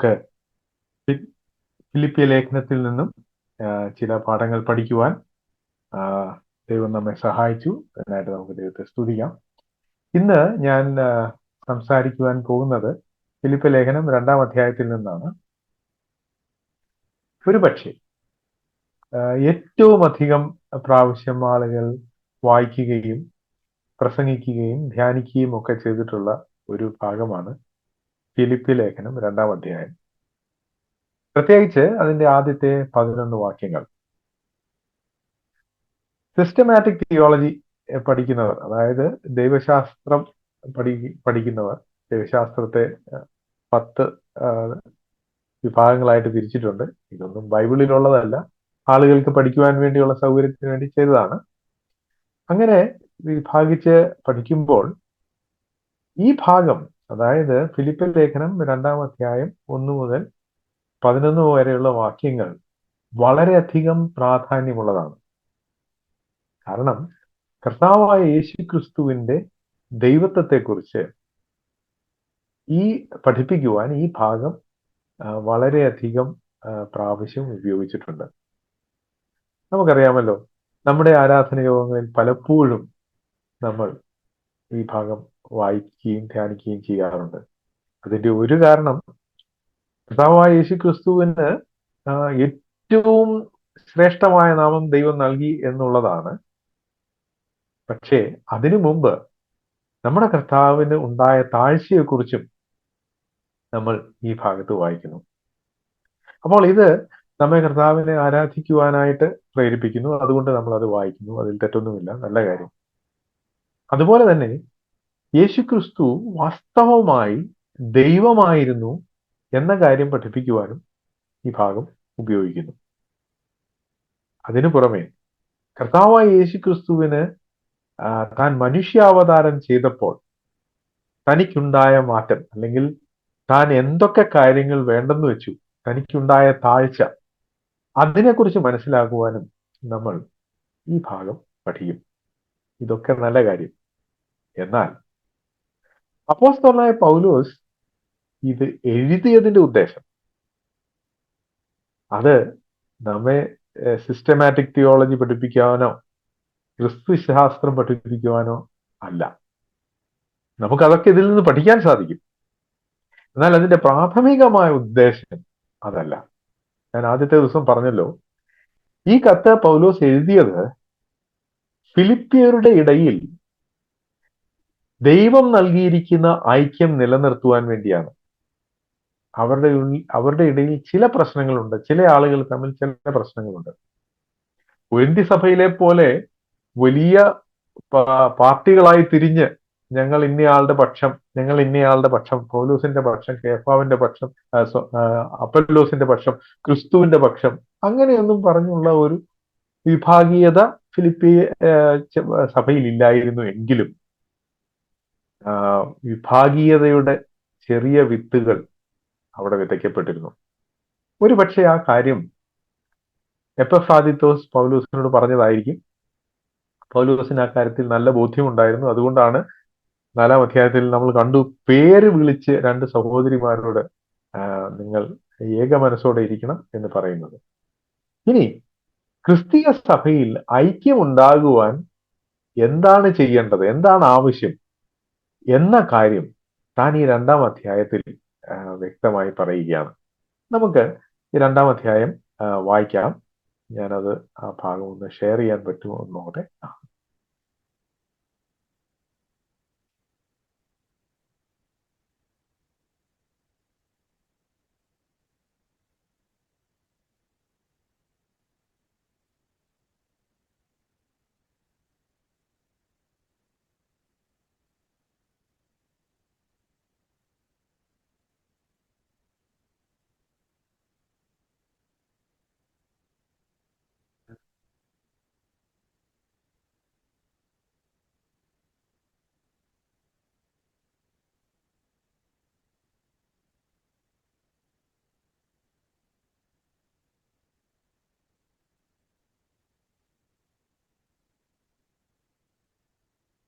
നമുക്ക് ഫിലിപ്പിയ ലേഖനത്തിൽ നിന്നും ചില പാഠങ്ങൾ പഠിക്കുവാൻ ദൈവം നമ്മെ സഹായിച്ചു. അതിനായിട്ട് നമുക്ക് ദൈവത്തെ സ്തുതിക്കാം. ഇന്ന് ഞാൻ സംസാരിക്കുവാൻ പോകുന്നത് ഫിലിപ്പിയ ലേഖനം 2-ാം അധ്യായത്തിൽ നിന്നാണ്. ഒരുപക്ഷെ ഏറ്റവും അധികം പ്രാവശ്യം ആളുകൾ വായിക്കുകയും പ്രസംഗിക്കുകയും ധ്യാനിക്കുകയും ഒക്കെ ചെയ്തിട്ടുള്ള ഒരു ഭാഗമാണ് ഫിലിപ്പിയ ലേഖനം 2-ാം അധ്യായം. പ്രത്യേകിച്ച് അതിന്റെ ആദ്യത്തെ 11 വാക്യങ്ങൾ. സിസ്റ്റമാറ്റിക് തിയോളജി പഠിക്കുന്നവർ, അതായത് ദൈവശാസ്ത്രം പഠിക്കുന്നവർ, ദൈവശാസ്ത്രത്തെ 10 വിഭാഗങ്ങളായിട്ട് തിരിച്ചിട്ടുണ്ട്. ഇതൊന്നും ബൈബിളിലുള്ളതല്ല, ആളുകൾക്ക് പഠിക്കുവാൻ വേണ്ടിയുള്ള സൗകര്യത്തിന് വേണ്ടി ചെയ്തതാണ്. അങ്ങനെ വിഭാഗിച്ച് പഠിക്കുമ്പോൾ ഈ ഭാഗം, അതായത് ഫിലിപ്പിയ ലേഖനം 2-ാം അധ്യായം 1 മുതൽ 11 വരെയുള്ള വാക്യങ്ങൾ വളരെയധികം പ്രാധാന്യമുള്ളതാണ്. കാരണം കർത്താവായ യേശുക്രിസ്തുവിന്റെ ദൈവത്വത്തെക്കുറിച്ച് പഠിപ്പിക്കുവാൻ ഈ ഭാഗം വളരെയധികം പ്രാവശ്യം ഉപയോഗിച്ചിട്ടുണ്ട്. നമുക്കറിയാമല്ലോ, നമ്മുടെ ആരാധന യോഗങ്ങളിൽ പലപ്പോഴും നമ്മൾ ഈ ഭാഗം വായിക്കുകയും ധ്യാനിക്കുകയും ചെയ്യാറുണ്ട്. അതിന്റെ ഒരു കാരണം, കർത്താവായ യേശുക്രിസ്തുവിന് ഏറ്റവും ശ്രേഷ്ഠമായ നാമം ദൈവം നൽകി എന്നുള്ളതാണ്. പക്ഷേ അതിനു മുമ്പ് നമ്മുടെ കർത്താവിന് ഉണ്ടായ താഴ്ചയെക്കുറിച്ചും നമ്മൾ ഈ ഭാഗത്ത് വായിക്കുന്നു. അപ്പോൾ ഇത് നമ്മെ കർത്താവിനെ ആരാധിക്കുവാനായിട്ട് പ്രേരിപ്പിക്കുന്നു. അതുകൊണ്ട് നമ്മൾ അത് വായിക്കുന്നു. അതിൽ തെറ്റൊന്നുമില്ല, നല്ല കാര്യം. അതുപോലെ തന്നെ യേശുക്രിസ്തു വാസ്തവമായി ദൈവമായിരുന്നു എന്ന കാര്യം പഠിപ്പിക്കുവാനും ഈ ഭാഗം ഉപയോഗിക്കുന്നു. അതിനു പുറമെ കർത്താവായ യേശുക്രിസ്തുവിന് താൻ മനുഷ്യാവതാരം ചെയ്തപ്പോൾ തനിക്കുണ്ടായ മാറ്റം, അല്ലെങ്കിൽ താൻ എന്തൊക്കെ കാര്യങ്ങൾ വേണ്ടെന്ന് വെച്ചു, തനിക്കുണ്ടായ താഴ്ച, അതിനെക്കുറിച്ച് മനസ്സിലാക്കുവാനും നമ്മൾ ഈ ഭാഗം പഠിക്കും. ഇതൊക്കെ നല്ല കാര്യം. എന്നാൽ അപ്പോസ്തലനായ പൗലോസ് ഇത് എഴുതിയതിന്റെ ഉദ്ദേശം അത് നമ്മെ സിസ്റ്റമാറ്റിക് തിയോളജി പഠിപ്പിക്കുവാനോ ക്രിസ്തുശാസ്ത്രം പഠിപ്പിക്കുവാനോ അല്ല. നമുക്കതൊക്കെ ഇതിൽ നിന്ന് പഠിക്കാൻ സാധിക്കും. എന്നാൽ അതിന്റെ പ്രാഥമികമായ ഉദ്ദേശം അതല്ല. ഞാൻ ആദ്യത്തെ ദിവസം പറഞ്ഞല്ലോ, ഈ കത്ത് പൗലോസ് എഴുതിയത് ഫിലിപ്പിയരുടെ ഇടയിൽ ദൈവം നൽകിയിരിക്കുന്ന ഐക്യം നിലനിർത്തുവാൻ വേണ്ടിയാണ്. അവരുടെ ഇടയിൽ ചില പ്രശ്നങ്ങളുണ്ട്, ചില ആളുകൾ തമ്മിൽ ചില പ്രശ്നങ്ങളുണ്ട്. കൊരിന്തി സഭയിലെ പോലെ വലിയ പാർട്ടികളായി തിരിഞ്ഞ് ഞങ്ങൾ ഇന്നയാളുടെ പക്ഷം, ഞങ്ങൾ ഇന്നയാളുടെ പക്ഷം, പൗലോസിന്റെ പക്ഷം, കേഫാവിന്റെ പക്ഷം, അപ്പല്ലോസിന്റെ പക്ഷം, ക്രിസ്തുവിന്റെ പക്ഷം, അങ്ങനെയൊന്നും പറഞ്ഞുള്ള ഒരു വിഭാഗീയത ഫിലിപ്പിയ സഭയിൽ ഇല്ലായിരുന്നു. എങ്കിലും വിഭാഗീയതയുടെ ചെറിയ വിത്തുകൾ അവിടെ വിതയ്ക്കപ്പെട്ടിരുന്നു. ഒരു പക്ഷേ ആ കാര്യം എപ്പഫ്രാദിത്തോസ് പൗലോസിനോട് പറഞ്ഞതായിരിക്കും. പൗലോസിന് ആ കാര്യത്തിൽ നല്ല ബോധ്യമുണ്ടായിരുന്നു. അതുകൊണ്ടാണ് 4-ാം അധ്യായത്തിൽ നമ്മൾ കണ്ടു, പേര് വിളിച്ച് 2 സഹോദരിമാരോട് നിങ്ങൾ ഏക മനസ്സോടെ ഇരിക്കണം എന്ന് പറയുന്നത്. ഇനി ക്രിസ്തീയ സഭയിൽ ഐക്യമുണ്ടാകുവാൻ എന്താണ് ചെയ്യേണ്ടത്, എന്താണ് ആവശ്യം എന്ന കാര്യം താൻ ഈ 2-ാം അധ്യായത്തിൽ വ്യക്തമായി പറയുകയാണ്. നമുക്ക് ഈ 2-ാം അധ്യായം വായിക്കാം. ഞാനത് ആ ഭാഗം ഒന്ന് ഷെയർ ചെയ്യാൻ പറ്റുമോ എന്നോടെ.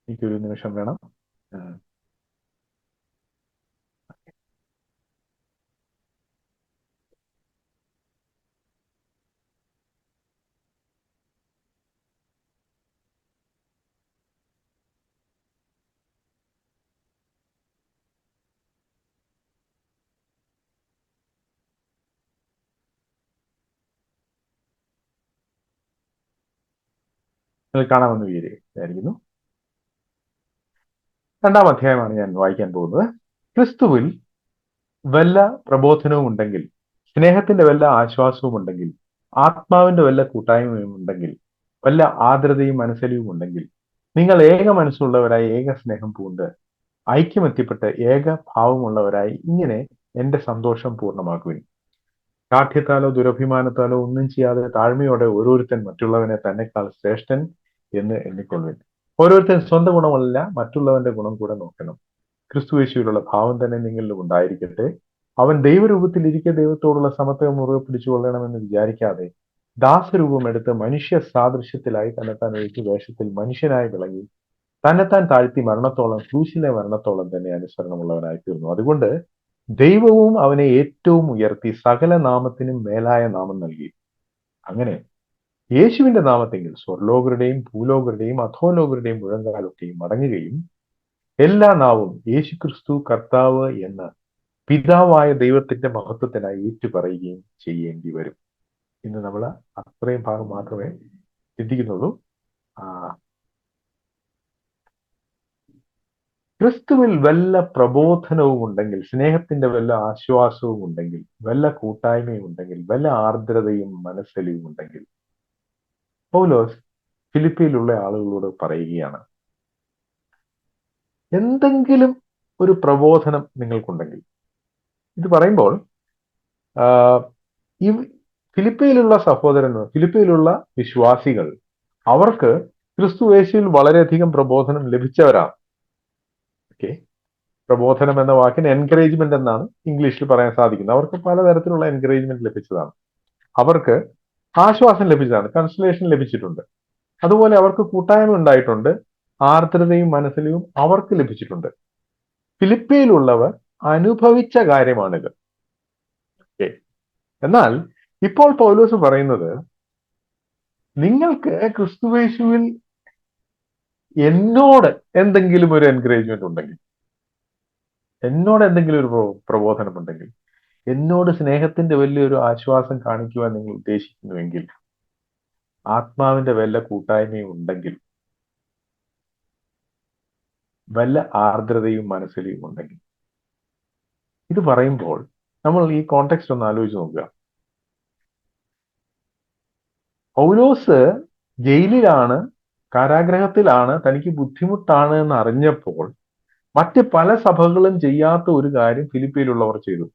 എനിക്കൊരു നിമിഷം വേണം. നിങ്ങൾ കാണാമെന്ന് വിചാരിക്കുന്നു. 2-ാം അധ്യായമാണ് ഞാൻ വായിക്കാൻ പോകുന്നത്. ക്രിസ്തുവിൽ വല്ല പ്രബോധനവും ഉണ്ടെങ്കിൽ, സ്നേഹത്തിന്റെ വല്ല ആശ്വാസവും ഉണ്ടെങ്കിൽ, ആത്മാവിന്റെ വല്ല കൂട്ടായ്മയും ഉണ്ടെങ്കിൽ, വല്ല ആർദ്രതയും മനസ്സലിവും ഉണ്ടെങ്കിൽ, നിങ്ങൾ ഏക മനസ്സുള്ളവരായി ഏക സ്നേഹം പൂണ്ട് ഐക്യമെത്തിപ്പെട്ട് ഏക ഭാവമുള്ളവരായി ഇങ്ങനെ എന്റെ സന്തോഷം പൂർണ്ണമാക്കുവിൻ. കാഠ്യത്താലോ ദുരഭിമാനത്താലോ ഒന്നും ചെയ്യാതെ താഴ്മയോടെ ഓരോരുത്തൻ മറ്റുള്ളവനെ തന്നെക്കാൾ ശ്രേഷ്ഠൻ എന്ന് എണ്ണിക്കൊള്ളുവിൻ. ഓരോരുത്തൻ സ്വന്തം ഗുണമല്ല മറ്റുള്ളവന്റെ ഗുണം കൂടെ നോക്കണം. ക്രിസ്തുയേശുവിലുള്ള ഭാവം തന്നെ നിങ്ങളിലും ഉണ്ടായിരിക്കട്ടെ. അവൻ ദൈവരൂപത്തിൽ ഇരിക്കെ ദൈവത്തോടുള്ള സമത്വം മുറുകെ പിടിച്ചുകൊള്ളണമെന്ന് വിചാരിക്കാതെ ദാസരൂപം എടുത്ത് മനുഷ്യ സാദൃശ്യത്തിലായി തന്നെത്താൻ ഒഴുക്കി വേഷത്തിൽ മനുഷ്യനായി വിളങ്ങി തന്നെത്താൻ താഴ്ത്തി മരണത്തോളം, ക്രൂശിലെ മരണത്തോളം തന്നെ അനുസരണമുള്ളവനായി തീർന്നു. അതുകൊണ്ട് ദൈവവും അവനെ ഏറ്റവും ഉയർത്തി സകല നാമത്തിനും മേലായ നാമം നൽകി. അങ്ങനെ യേശുവിന്റെ നാമത്തെങ്കിൽ സ്വർലോകരുടെയും ഭൂലോകരുടെയും അധോലോകരുടെയും മുഴങ്കാലൊക്കെയും മടങ്ങുകയും എല്ലാ നാവും യേശുക്രിസ്തു കർത്താവ് എന്ന് പിതാവായ ദൈവത്തിന്റെ മഹത്വത്തിനായി ഏറ്റുപറയുകയും ചെയ്യേണ്ടി വരും. ഇന്ന് നമ്മൾ അത്രയും ഭാഗം മാത്രമേ ചിന്തിക്കുന്നുള്ളൂ. ക്രിസ്തുവിൽ വല്ല പ്രബോധനവും ഉണ്ടെങ്കിൽ, സ്നേഹത്തിന്റെ വല്ല ആശ്വാസവും ഉണ്ടെങ്കിൽ, വല്ല കൂട്ടായ്മയും ഉണ്ടെങ്കിൽ, വല്ല ആർദ്രതയും മനസ്സലിവും ഉണ്ടെങ്കിൽ, പൗലോസ് ഫിലിപ്പിയിലുള്ള ആളുകളോട് പറയുകയാണ്, എന്തെങ്കിലും ഒരു പ്രബോധനം നിങ്ങൾക്കുണ്ടെങ്കിൽ. ഇത് പറയുമ്പോൾ ഈ ഫിലിപ്പിയിലുള്ള സഹോദരന്മാർ, ഫിലിപ്പിയിലുള്ള വിശ്വാസികൾ, അവർക്ക് ക്രിസ്തുയേശുവിൽ വളരെയധികം പ്രബോധനം ലഭിച്ചവരാണ്. ഓക്കെ, പ്രബോധനം എന്ന വാക്കിന് എൻകറേജ്മെന്റ് എന്നാണ് ഇംഗ്ലീഷിൽ പറയാൻ സാധിക്കുന്നത്. അവർക്ക് പലതരത്തിലുള്ള എൻകറേജ്മെന്റ് ലഭിച്ചതാണ്. അവർക്ക് ആശ്വാസം ലഭിച്ചതാണ്, കൺസലേഷൻ ലഭിച്ചിട്ടുണ്ട്. അതുപോലെ അവർക്ക് കൂട്ടായ്മ ഉണ്ടായിട്ടുണ്ട്, ആർദ്രതയും മനസ്സിലും അവർക്ക് ലഭിച്ചിട്ടുണ്ട്. ഫിലിപ്പിയിലുള്ളവർ അനുഭവിച്ച കാര്യമാണിത്. ഓക്കെ, എന്നാൽ ഇപ്പോൾ പൗലോസ് പറയുന്നത്, നിങ്ങൾക്ക് ക്രിസ്തുയേശുവിൽ എന്നോട് എന്തെങ്കിലും ഒരു എൻകറേജ്മെന്റ് ഉണ്ടെങ്കിൽ, എന്നോട് എന്തെങ്കിലും ഒരു പ്രബോധനം ഉണ്ടെങ്കിൽ, എന്നോട് സ്നേഹത്തിന്റെ വലിയൊരു ആശ്വാസം കാണിക്കുവാൻ നിങ്ങൾ ഉദ്ദേശിക്കുന്നുവെങ്കിൽ, ആത്മാവിന്റെ വല്ല കൂട്ടായ്മയും ഉണ്ടെങ്കിൽ, വല്ല ആർദ്രതയും മനസ്സിലും ഉണ്ടെങ്കിൽ. ഇത് പറയുമ്പോൾ നമ്മൾ ഈ കോണ്ടെക്സ്റ്റ് ഒന്ന് ആലോചിച്ച് നോക്കുക. പൗലോസ് ജയിലിലാണ്, കാരാഗ്രഹത്തിലാണ്, തനിക്ക് ബുദ്ധിമുട്ടാണ് എന്ന് അറിഞ്ഞപ്പോൾ മറ്റ് പല സഭകളും ചെയ്യാത്ത ഒരു കാര്യം ഫിലിപ്പിയിലുള്ളവർ ചെയ്തു.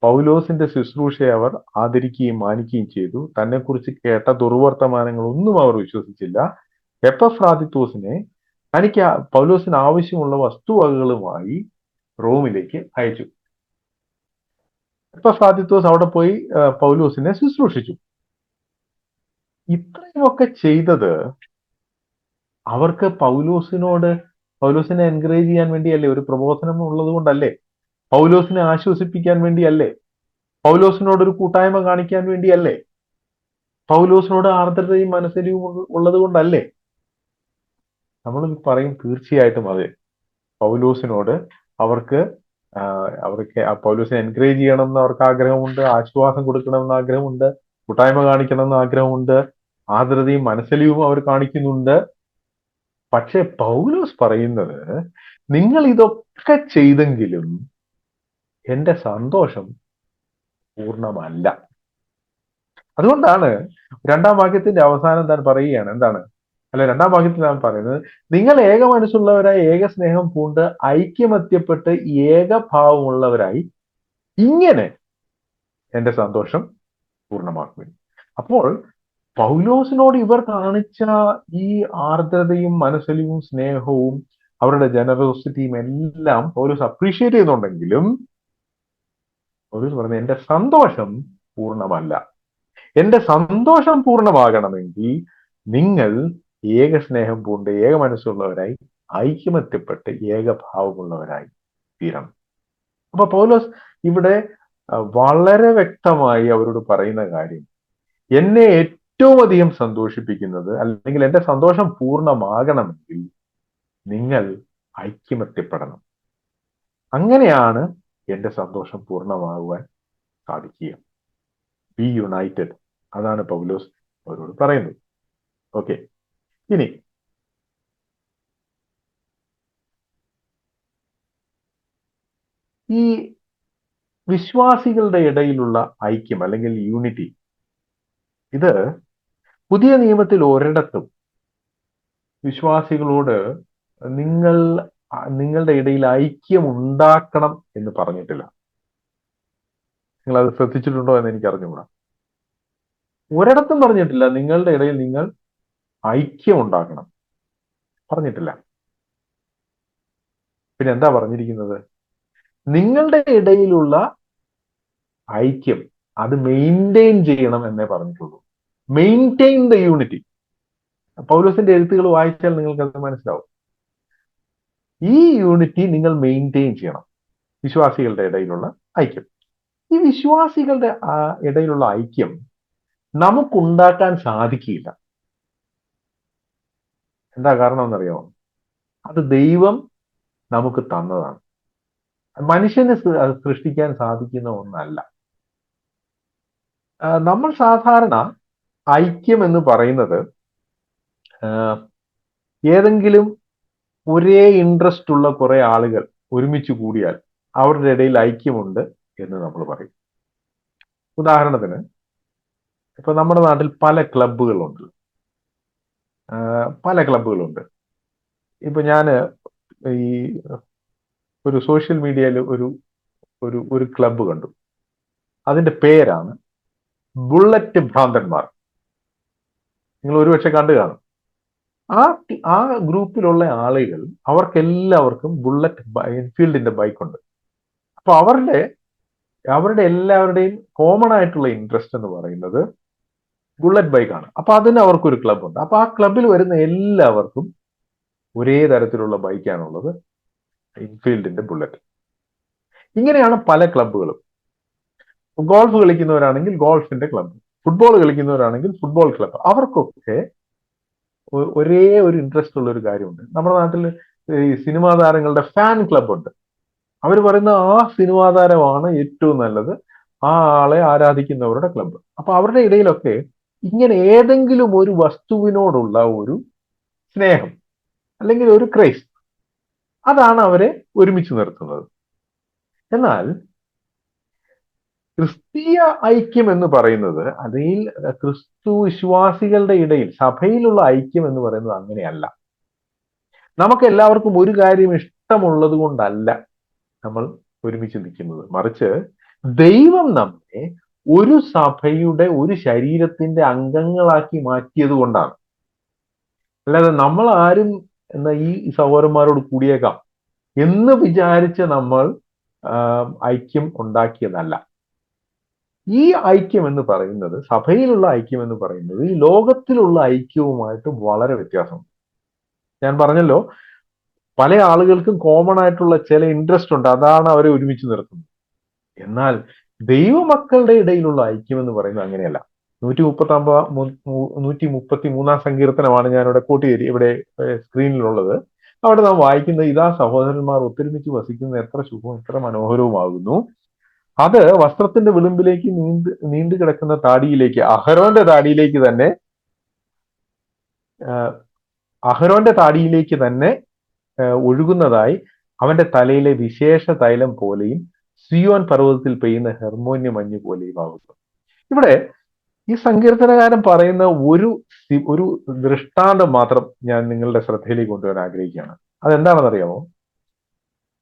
പൗലോസിന്റെ ശുശ്രൂഷയെ അവർ ആദരിക്കുകയും മാനിക്കുകയും ചെയ്തു. തന്നെക്കുറിച്ച് കേട്ട ദുർവർത്തമാനങ്ങളൊന്നും അവർ വിശ്വസിച്ചില്ല. എപ്പഫ്രാദിത്തോസിനെ തനിക്ക് പൗലോസിന് ആവശ്യമുള്ള വസ്തുവകകളുമായി റോമിലേക്ക് അയച്ചു. എപ്പഫ്രാദിത്തോസ് അവിടെ പോയി പൗലോസിനെ ശുശ്രൂഷിച്ചു. ഇത്രയുമൊക്കെ ചെയ്തത് അവർക്ക് പൗലോസിനെ എൻകറേജ് ചെയ്യാൻ വേണ്ടിയല്ലേ? ഒരു പ്രബോധനം ഉള്ളത് കൊണ്ടല്ലേ? പൗലോസിനെ ആശ്വസിപ്പിക്കാൻ വേണ്ടിയല്ലേ? പൗലോസിനോടൊരു കൂട്ടായ്മ കാണിക്കാൻ വേണ്ടിയല്ലേ? പൗലോസിനോട് ആർദ്രതയും മനസ്സിലും ഉള്ളത് കൊണ്ടല്ലേ? നമ്മൾ പറയും തീർച്ചയായിട്ടും അതെ. പൗലോസിനോട് അവർക്ക് പൗലോസിനെ എൻകറേജ് ചെയ്യണമെന്ന് അവർക്ക് ആഗ്രഹമുണ്ട്, ആശ്വാസം കൊടുക്കണമെന്ന് ആഗ്രഹമുണ്ട്, കൂട്ടായ്മ കാണിക്കണമെന്ന് ആഗ്രഹമുണ്ട്, ആർദ്രതയും മനസ്സിലും അവർ കാണിക്കുന്നുണ്ട്. പക്ഷെ പൗലോസ് പറയുന്നത്, നിങ്ങൾ ഇതൊക്കെ ചെയ്തെങ്കിലും എന്റെ സന്തോഷം പൂർണ്ണമല്ല. അതുകൊണ്ടാണ് 2-ാം വാക്യത്തിന്റെ അവസാനം താൻ പറയുകയാണ്, എന്താണ്? 2-ാം വാക്യത്തിൽ താൻ പറയുന്നത്, നിങ്ങൾ ഏക മനസ്സുള്ളവരായി ഏക സ്നേഹം പൂണ്ട് ഐക്യമത്യപ്പെട്ട് ഏകഭാവമുള്ളവരായി ഇങ്ങനെ എന്റെ സന്തോഷം പൂർണ്ണമാക്കുവിൻ. അപ്പോൾ പൗലോസിനോട് ഇവർ കാണിച്ച ഈ ആർദ്രതയും മനസ്സലിവും സ്നേഹവും അവരുടെ ജനറോസിറ്റിയും എല്ലാം പൗലോസ് അപ്രീഷിയേറ്റ് ചെയ്യുന്നുണ്ടെങ്കിലും പൗലോസ് പറഞ്ഞത്, എന്റെ സന്തോഷം പൂർണ്ണമല്ല. എന്റെ സന്തോഷം പൂർണ്ണമാകണമെങ്കിൽ നിങ്ങൾ ഏക സ്നേഹം പൂണ്ട് ഏക മനസ്സുള്ളവരായി ഐക്യമത്യപ്പെട്ട് ഏകഭാവമുള്ളവരായി തീരണം. അപ്പൊ പൗലോസ് ഇവിടെ വളരെ വ്യക്തമായി അവരോട് പറയുന്ന കാര്യം, എന്നെ ഏറ്റവും അധികം സന്തോഷിപ്പിക്കുന്നത്, അല്ലെങ്കിൽ എന്റെ സന്തോഷം പൂർണ്ണമാകണമെങ്കിൽ നിങ്ങൾ ഐക്യമത്യപ്പെടണം. അങ്ങനെയാണ് എന്റെ സന്തോഷം പൂർണ്ണമാകുവാൻ സാധിക്കുക. B United. അതാണ് പൗലോസ് അവരോട് പറയുന്നത്. ഓക്കെ, ഇനി ഈ വിശ്വാസികളുടെ ഇടയിലുള്ള ഐക്യം അല്ലെങ്കിൽ യൂണിറ്റി, ഇത് പുതിയ നിയമത്തിൽ ഒരിടത്തും വിശ്വാസികളോട് നിങ്ങൾ നിങ്ങളുടെ ഇടയിൽ ഐക്യം ഉണ്ടാക്കണം എന്ന് പറഞ്ഞിട്ടില്ല. നിങ്ങൾ അത് ശ്രദ്ധിച്ചിട്ടുണ്ടോ എന്ന് എനിക്ക് അറിഞ്ഞുകൂടാ. ഒരിടത്തും പറഞ്ഞിട്ടില്ല നിങ്ങളുടെ ഇടയിൽ നിങ്ങൾ ഐക്യം ഉണ്ടാക്കണം, പറഞ്ഞിട്ടില്ല. പിന്നെ എന്താ പറഞ്ഞിരിക്കുന്നത്? നിങ്ങളുടെ ഇടയിലുള്ള ഐക്യം അത് മെയിൻറ്റെയിൻ ചെയ്യണം എന്നേ പറഞ്ഞിട്ടുള്ളൂ. Maintain the unity. പൗലോസിന്റെ എഴുത്തുകൾ വായിച്ചാൽ നിങ്ങൾക്ക് അത് മനസ്സിലാവും. ഈ യൂണിറ്റി നിങ്ങൾ മെയിൻറ്റെയിൻ ചെയ്യണം, വിശ്വാസികളുടെ ഇടയിലുള്ള ഐക്യം. ഈ വിശ്വാസികളുടെ ഇടയിലുള്ള ഐക്യം നമുക്കുണ്ടാക്കാൻ സാധിക്കില്ല. എന്താ കാരണം എന്നറിയാമോ? അത് ദൈവം നമുക്ക് തന്നതാണ്. മനുഷ്യന് സൃഷ്ടിക്കാൻ സാധിക്കുന്ന ഒന്നല്ല. നമ്മൾ സാധാരണ ഐക്യം എന്ന് പറയുന്നത് ഏതെങ്കിലും ഒരേ ഇൻട്രസ്റ്റ് ഉള്ള കുറെ ആളുകൾ ഒരുമിച്ച് കൂടിയാൽ അവരുടെ ഇടയിൽ ഐക്യമുണ്ട് എന്ന് നമ്മൾ പറയും. ഉദാഹരണത്തിന് ഇപ്പൊ നമ്മുടെ നാട്ടിൽ പല ക്ലബ്ബുകളുണ്ട്. ഇപ്പൊ ഞാന് ഈ ഒരു സോഷ്യൽ മീഡിയയിൽ ഒരു ക്ലബ്ബ് കണ്ടു. അതിന്റെ പേരാണ് ബുള്ളറ്റ് ഭ്രാന്തന്മാർ. നിങ്ങൾ ഒരുപക്ഷെ കണ്ടു കാണും. ആ ഗ്രൂപ്പിലുള്ള ആളുകൾ, അവർക്കെല്ലാവർക്കും ബുള്ളറ്റ് എൻഫീൽഡിന്റെ ബൈക്കുണ്ട്. അപ്പൊ അവരുടെ എല്ലാവരുടെയും കോമൺ ആയിട്ടുള്ള ഇൻട്രസ്റ്റ് എന്ന് പറയുന്നത് ബുള്ളറ്റ് ബൈക്കാണ്. അപ്പൊ അതിന് അവർക്കൊരു ക്ലബ്ബുണ്ട്. അപ്പൊ ആ ക്ലബിൽ വരുന്ന എല്ലാവർക്കും ഒരേ തരത്തിലുള്ള ബൈക്കാണുള്ളത്, എൻഫീൽഡിന്റെ ബുള്ളറ്റ്. ഇങ്ങനെയാണ് പല ക്ലബ്ബുകളും. ഗോൾഫ് കളിക്കുന്നവരാണെങ്കിൽ ഗോൾഫിന്റെ ക്ലബ്ബ്, ഫുട്ബോൾ കളിക്കുന്നവരാണെങ്കിൽ ഫുട്ബോൾ ക്ലബ്ബ്. അവർക്കൊക്കെ ഒരേ ഒരു ഇൻട്രസ്റ്റ് ഉള്ള ഒരു കാര്യമുണ്ട്. നമ്മുടെ നാട്ടിൽ ഈ സിനിമാ താരങ്ങളുടെ ഫാൻ ക്ലബ്ബ് ഉണ്ട്. അവർ പറയുന്ന ആ സിനിമാ താരമാണ് ഏറ്റവും നല്ലത്, ആ ആളെ ആരാധിക്കുന്നവരുടെ ക്ലബ്ബ്. അപ്പൊ അവരുടെ ഇടയിലൊക്കെ ഇങ്ങനെ ഏതെങ്കിലും ഒരു വസ്തുവിനോടുള്ള ഒരു സ്നേഹം അല്ലെങ്കിൽ ഒരു ക്രൈസ്, അതാണ് അവരെ ഒരുമിച്ച് നിർത്തുന്നത്. എന്നാൽ ക്രിസ്തീയ ഐക്യം എന്ന് പറയുന്നത്, അതിൽ ക്രിസ്തു വിശ്വാസികളുടെ ഇടയിൽ സഭയിലുള്ള ഐക്യം എന്ന് പറയുന്നത് അങ്ങനെയല്ല. നമുക്ക് എല്ലാവർക്കും ഒരു കാര്യം ഇഷ്ടമുള്ളത് കൊണ്ടല്ല നമ്മൾ ഒരുമിച്ച് നിൽക്കുന്നത്. മറിച്ച് ദൈവം നമ്മെ ഒരു സഭയുടെ, ഒരു ശരീരത്തിന്റെ അംഗങ്ങളാക്കി മാറ്റിയത് കൊണ്ടാണ്. അല്ലാതെ നമ്മൾ ആരും എന്നാ ഈ സഹോദരന്മാരോട് കൂടിയേക്കാം എന്ന് വിചാരിച്ച് നമ്മൾ ഐക്യം ഉണ്ടാക്കിയതല്ല. ഈ ഐക്യം എന്ന് പറയുന്നത്, സഭയിലുള്ള ഐക്യം എന്ന് പറയുന്നത് ഈ ലോകത്തിലുള്ള ഐക്യവുമായിട്ട് വളരെ വ്യത്യാസമുണ്ട്. ഞാൻ പറഞ്ഞല്ലോ, പല ആളുകൾക്കും കോമൺ ആയിട്ടുള്ള ചില ഇൻട്രസ്റ്റ് ഉണ്ട്, അതാണ് അവരെ ഒരുമിച്ച് നിർത്തുന്നത്. എന്നാൽ ദൈവമക്കളുടെ ഇടയിലുള്ള ഐക്യം എന്ന് പറയുന്നത് അങ്ങനെയല്ല. 133 സങ്കീർത്തനമാണ് ഞാനിവിടെ ഇവിടെ സ്ക്രീനിലുള്ളത്. അവിടെ നാം വായിക്കുന്നത്, ഇതാ സഹോദരന്മാർ ഒത്തൊരുമിച്ച് വസിക്കുന്നത് എത്ര ശുഭവും എത്ര മനോഹരവുമാകുന്നു. അത് വസ്ത്രത്തിന്റെ വിളിമ്പിലേക്ക് നീണ്ടു കിടക്കുന്ന താടിയിലേക്ക്, അഹരോന്റെ താടിയിലേക്ക് തന്നെ ഒഴുകുന്നതായി അവന്റെ തലയിലെ വിശേഷ തൈലം പോലെയും സിയോൻ പർവ്വതത്തിൽ പെയ്യുന്ന ഹെർമോന്യ മഞ്ഞ് പോലെയും ആകുന്നു. ഇവിടെ ഈ സങ്കീർത്തനകാരൻ പറയുന്ന ഒരു ദൃഷ്ടാന്തം മാത്രം ഞാൻ നിങ്ങളുടെ ശ്രദ്ധയിലേക്ക് കൊണ്ടുവരാൻ ആഗ്രഹിക്കുകയാണ്. അതെന്താണെന്നറിയാമോ?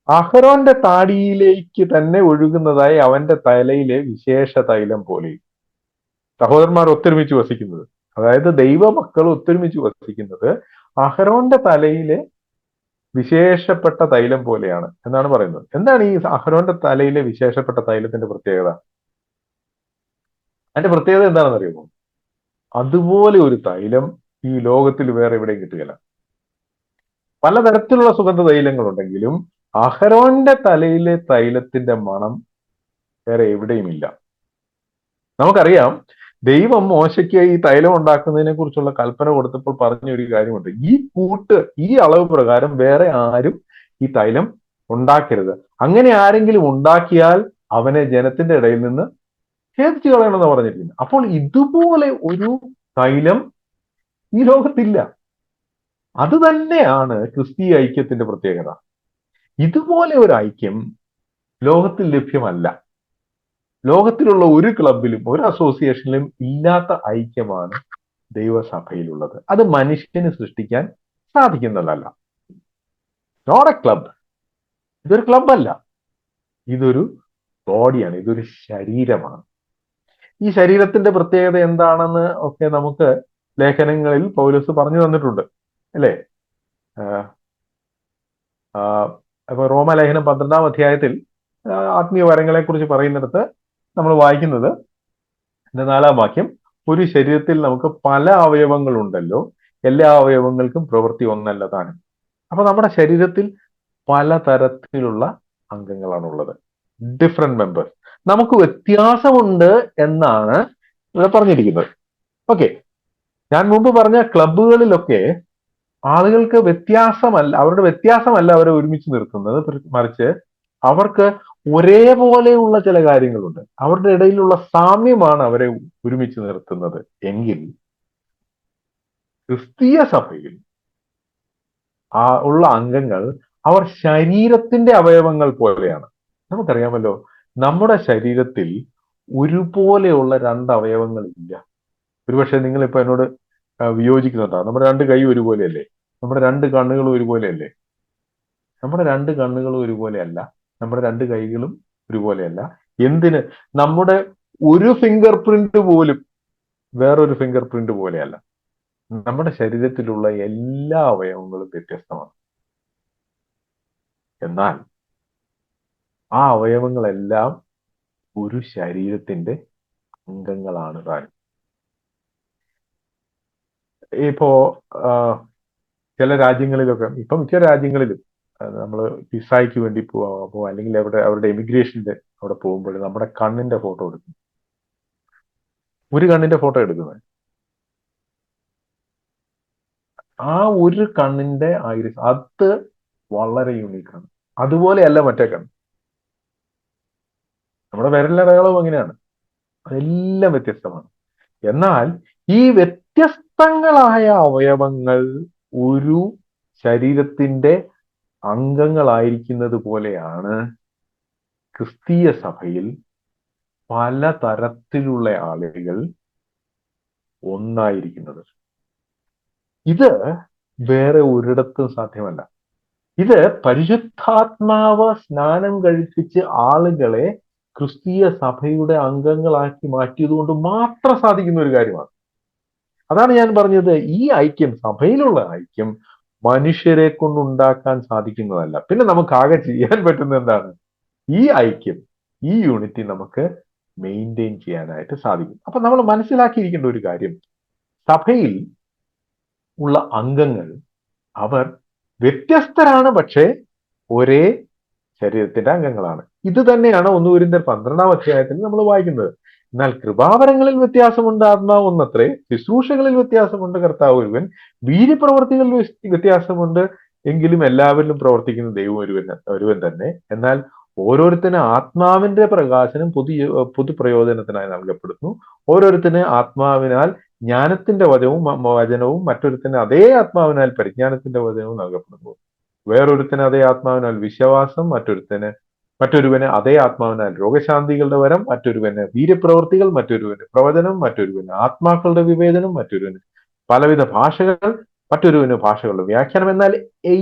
അഹരോന്റെ താടിയിലേക്ക് തന്നെ ഒഴുകുന്നതായി അവന്റെ തലയിലെ വിശേഷ തൈലം പോലെയും. സഹോദരന്മാർ ഒത്തൊരുമിച്ച് വസിക്കുന്നത്, അതായത് ദൈവമക്കൾ ഒത്തൊരുമിച്ച് വസിക്കുന്നത് അഹരോന്റെ തലയിലെ വിശേഷപ്പെട്ട തൈലം പോലെയാണ് എന്നാണ് പറയുന്നത്. എന്താണ് ഈ അഹരോന്റെ തലയിലെ വിശേഷപ്പെട്ട തൈലത്തിന്റെ പ്രത്യേകത? അതിന്റെ പ്രത്യേകത എന്താണെന്ന് അറിയുമോ? അതുപോലെ ഒരു തൈലം ഈ ലോകത്തിൽ വേറെ എവിടെയും കിട്ടുകയില്ല. പലതരത്തിലുള്ള സുഗന്ധ തൈലങ്ങളുണ്ടെങ്കിലും അഹരോന്റെ തലയിലെ തൈലത്തിന്റെ മണം വേറെ എവിടെയുമില്ല. നമുക്കറിയാം, ദൈവം മോശയ്ക്ക് ഈ തൈലം ഉണ്ടാക്കുന്നതിനെ കുറിച്ചുള്ള കൽപ്പന കൊടുത്തപ്പോൾ പറഞ്ഞ ഒരു കാര്യമുണ്ട്. ഈ അളവ് പ്രകാരം വേറെ ആരും ഈ തൈലം ഉണ്ടാക്കരുത്. അങ്ങനെ ആരെങ്കിലും ഉണ്ടാക്കിയാൽ അവനെ ജനത്തിന്റെ ഇടയിൽ നിന്ന് ഛേദിച്ചു കളയണമെന്ന് പറഞ്ഞിരിക്കുന്നു. അപ്പോൾ ഇതുപോലെ ഒരു തൈലം ഈ ലോകത്തില്ല. അത് തന്നെയാണ് ക്രിസ്തീയ ഐക്യത്തിന്റെ പ്രത്യേകത. ഇതുപോലെ ഒരു ഐക്യം ലോകത്തിൽ ലഭ്യമല്ല. ലോകത്തിലുള്ള ഒരു ക്ലബിലും ഒരു അസോസിയേഷനിലും ഇല്ലാത്ത ഐക്യമാണ് ദൈവസഭയിലുള്ളത്. അത് മനുഷ്യന് സൃഷ്ടിക്കാൻ സാധിക്കുന്നതല്ല. Not a club. ഇതൊരു ക്ലബല്ല, ഇതൊരു ബോഡിയാണ്, ഇതൊരു ശരീരമാണ്. ഈ ശരീരത്തിന്റെ പ്രത്യേകത എന്താണെന്ന് ഒക്കെ നമുക്ക് ലേഖനങ്ങളിൽ പൗലോസ് പറഞ്ഞു തന്നിട്ടുണ്ട്, അല്ലേ? അപ്പൊ റോമലേഖനം 12-ാം അധ്യായത്തിൽ ആത്മീയ വരങ്ങളെ കുറിച്ച് പറയുന്നിടത്ത് നമ്മൾ വായിക്കുന്നത് 4-ാം വാക്യം, ഒരു ശരീരത്തിൽ നമുക്ക് പല അവയവങ്ങളുണ്ടല്ലോ, എല്ലാ അവയവങ്ങൾക്കും പ്രവൃത്തി ഒന്നല്ല താനും. അപ്പൊ നമ്മുടെ ശരീരത്തിൽ പലതരത്തിലുള്ള അംഗങ്ങളാണുള്ളത്, ഡിഫറെന്റ് മെമ്പേഴ്സ്. നമുക്ക് വ്യത്യാസമുണ്ട് എന്നാണ് ഇവിടെ പറഞ്ഞിരിക്കുന്നത്. ഓക്കെ, ഞാൻ മുമ്പ് പറഞ്ഞ ക്ലബുകളിലൊക്കെ ആളുകൾക്ക് വ്യത്യാസമല്ല, അവരുടെ വ്യത്യാസമല്ല അവരെ ഒരുമിച്ച് നിർത്തുന്നത്, മറിച്ച് അവർക്ക് ഒരേപോലെയുള്ള ചില കാര്യങ്ങളുണ്ട്, അവരുടെ ഇടയിലുള്ള സാമ്യമാണ് അവരെ ഒരുമിച്ച് നിർത്തുന്നത്. എങ്കിൽ ക്രിസ്തീയ സഭയിൽ ഉള്ള അംഗങ്ങൾ അവർ ശരീരത്തിന്റെ അവയവങ്ങൾ പോലെയാണ്. നമുക്കറിയാമല്ലോ, നമ്മുടെ ശരീരത്തിൽ ഒരുപോലെയുള്ള 2 അവയവങ്ങളില്ല. ഒരുപക്ഷെ നിങ്ങളിപ്പോ എന്നോട് വിയോജിക്കുന്നുണ്ടാവും. നമ്മുടെ 2 കൈ ഒരുപോലെയല്ലേ? നമ്മുടെ 2 കണ്ണുകളും ഒരുപോലെയല്ലേ? നമ്മുടെ 2 കണ്ണുകളും ഒരുപോലെയല്ല, നമ്മുടെ 2 കൈകളും ഒരുപോലെയല്ല. എന്തിന്? നമ്മുടെ ഒരു ഫിംഗർ പ്രിന്റ് പോലും വേറൊരു ഫിംഗർ പ്രിന്റ് പോലെയല്ല. നമ്മുടെ ശരീരത്തിലുള്ള എല്ലാ അവയവങ്ങളും വ്യത്യസ്തമാണ്. എന്നാൽ ആ അവയവങ്ങളെല്ലാം ഒരു ശരീരത്തിന്റെ അംഗങ്ങളാണ് താനും. ഇപ്പോ ചില രാജ്യങ്ങളിലൊക്കെ, ഇപ്പൊ മിക്ക രാജ്യങ്ങളിലും നമ്മൾ വിസയ്ക്ക് വേണ്ടി പോവാ, അല്ലെങ്കിൽ അവരുടെ എമിഗ്രേഷന്റെ അവിടെ പോകുമ്പോൾ നമ്മുടെ കണ്ണിന്റെ ഫോട്ടോ എടുക്കും. ഒരു കണ്ണിന്റെ ഫോട്ടോ എടുക്കുന്നത്, ആ ഒരു കണ്ണിന്റെ ഐറിസ് അത് വളരെ യുണീക്കാണ്. അതുപോലെയല്ല മറ്റേ കണ്ണ്. നമ്മുടെ വിരലടയാളവും അങ്ങനെയാണ്, അതെല്ലാം വ്യത്യസ്തമാണ്. എന്നാൽ ഈ വ്യത്യസ്തങ്ങളായ അവയവങ്ങൾ ഒരു ശരീരത്തിന്റെ അംഗങ്ങളായിരിക്കുന്നത് പോലെയാണ് ക്രിസ്തീയ സഭയിൽ പലതരത്തിലുള്ള ആളുകൾ ഒന്നായിരിക്കുന്നത്. ഇത് വേറെ ഒരിടത്തും സാധ്യമല്ല. ഇത് പരിശുദ്ധാത്മാവ് സ്നാനം കഴിപ്പിച്ച് ആളുകളെ ക്രിസ്തീയ സഭയുടെ അംഗങ്ങളാക്കി മാറ്റിയതുകൊണ്ട് മാത്രം സാധിക്കുന്ന ഒരു കാര്യമാണ്. അതാണ് ഞാൻ പറഞ്ഞത്, ഈ ഐക്യം, സഭയിലുള്ള ഐക്യം മനുഷ്യരെ കൊണ്ടുണ്ടാക്കാൻ സാധിക്കുന്നതല്ല. പിന്നെ നമുക്ക് ആകെ ചെയ്യാൻ പറ്റുന്നത് എന്താണ്? ഈ ഐക്യം, ഈ യൂണിറ്റി നമുക്ക് മെയിൻറ്റെയിൻ ചെയ്യാനായിട്ട് സാധിക്കും. അപ്പൊ നമ്മൾ മനസ്സിലാക്കിയിരിക്കേണ്ട ഒരു കാര്യം, സഭയിൽ ഉള്ള അംഗങ്ങൾ അവർ വ്യത്യസ്തരാണ്, പക്ഷേ ഒരേ ശരീരത്തിന്റെ അംഗങ്ങളാണ്. ഇത് തന്നെയാണ് 1 കൊരിന്ത്യർ 12-ാം അധ്യായത്തിൽ നമ്മൾ വായിക്കുന്നത്. എന്നാൽ കൃപാവരങ്ങളിൽ വ്യത്യാസമുണ്ട്, ആത്മാവ് ഒന്നത്രേ. ശുശ്രൂഷകളിൽ വ്യത്യാസമുണ്ട്, കർത്താവ് ഒരുവൻ. വീര്യപ്രവർത്തികളിൽ വ്യത്യാസമുണ്ട്, എങ്കിലും എല്ലാവരിലും പ്രവർത്തിക്കുന്ന ദൈവം ഒരുവൻ തന്നെ. എന്നാൽ ഓരോരുത്തന് ആത്മാവിന്റെ പ്രകാശനം പൊതുപ്രയോജനത്തിനായി നൽകപ്പെടുന്നു. ഓരോരുത്തന് ആത്മാവിനാൽ ജ്ഞാനത്തിന്റെ വചനവും മറ്റൊരുത്തന് അതേ ആത്മാവിനാൽ പരിജ്ഞാനത്തിന്റെ വചനവും നൽകപ്പെടുന്നു. വേറൊരുത്തന് അതേ ആത്മാവിനാൽ വിശ്വാസം, മറ്റൊരുവന് അതേ ആത്മാവിനാൽ രോഗശാന്തികളുടെ വരം, മറ്റൊരുവന് വീര്യപ്രവൃത്തികൾ, മറ്റൊരുവന് പ്രവചനം, മറ്റൊരുവന് ആത്മാക്കളുടെ വിവേചനം, മറ്റൊരുവന് പലവിധ ഭാഷകൾ, മറ്റൊരുവന് ഭാഷകളുടെ വ്യാഖ്യാനം. എന്നാൽ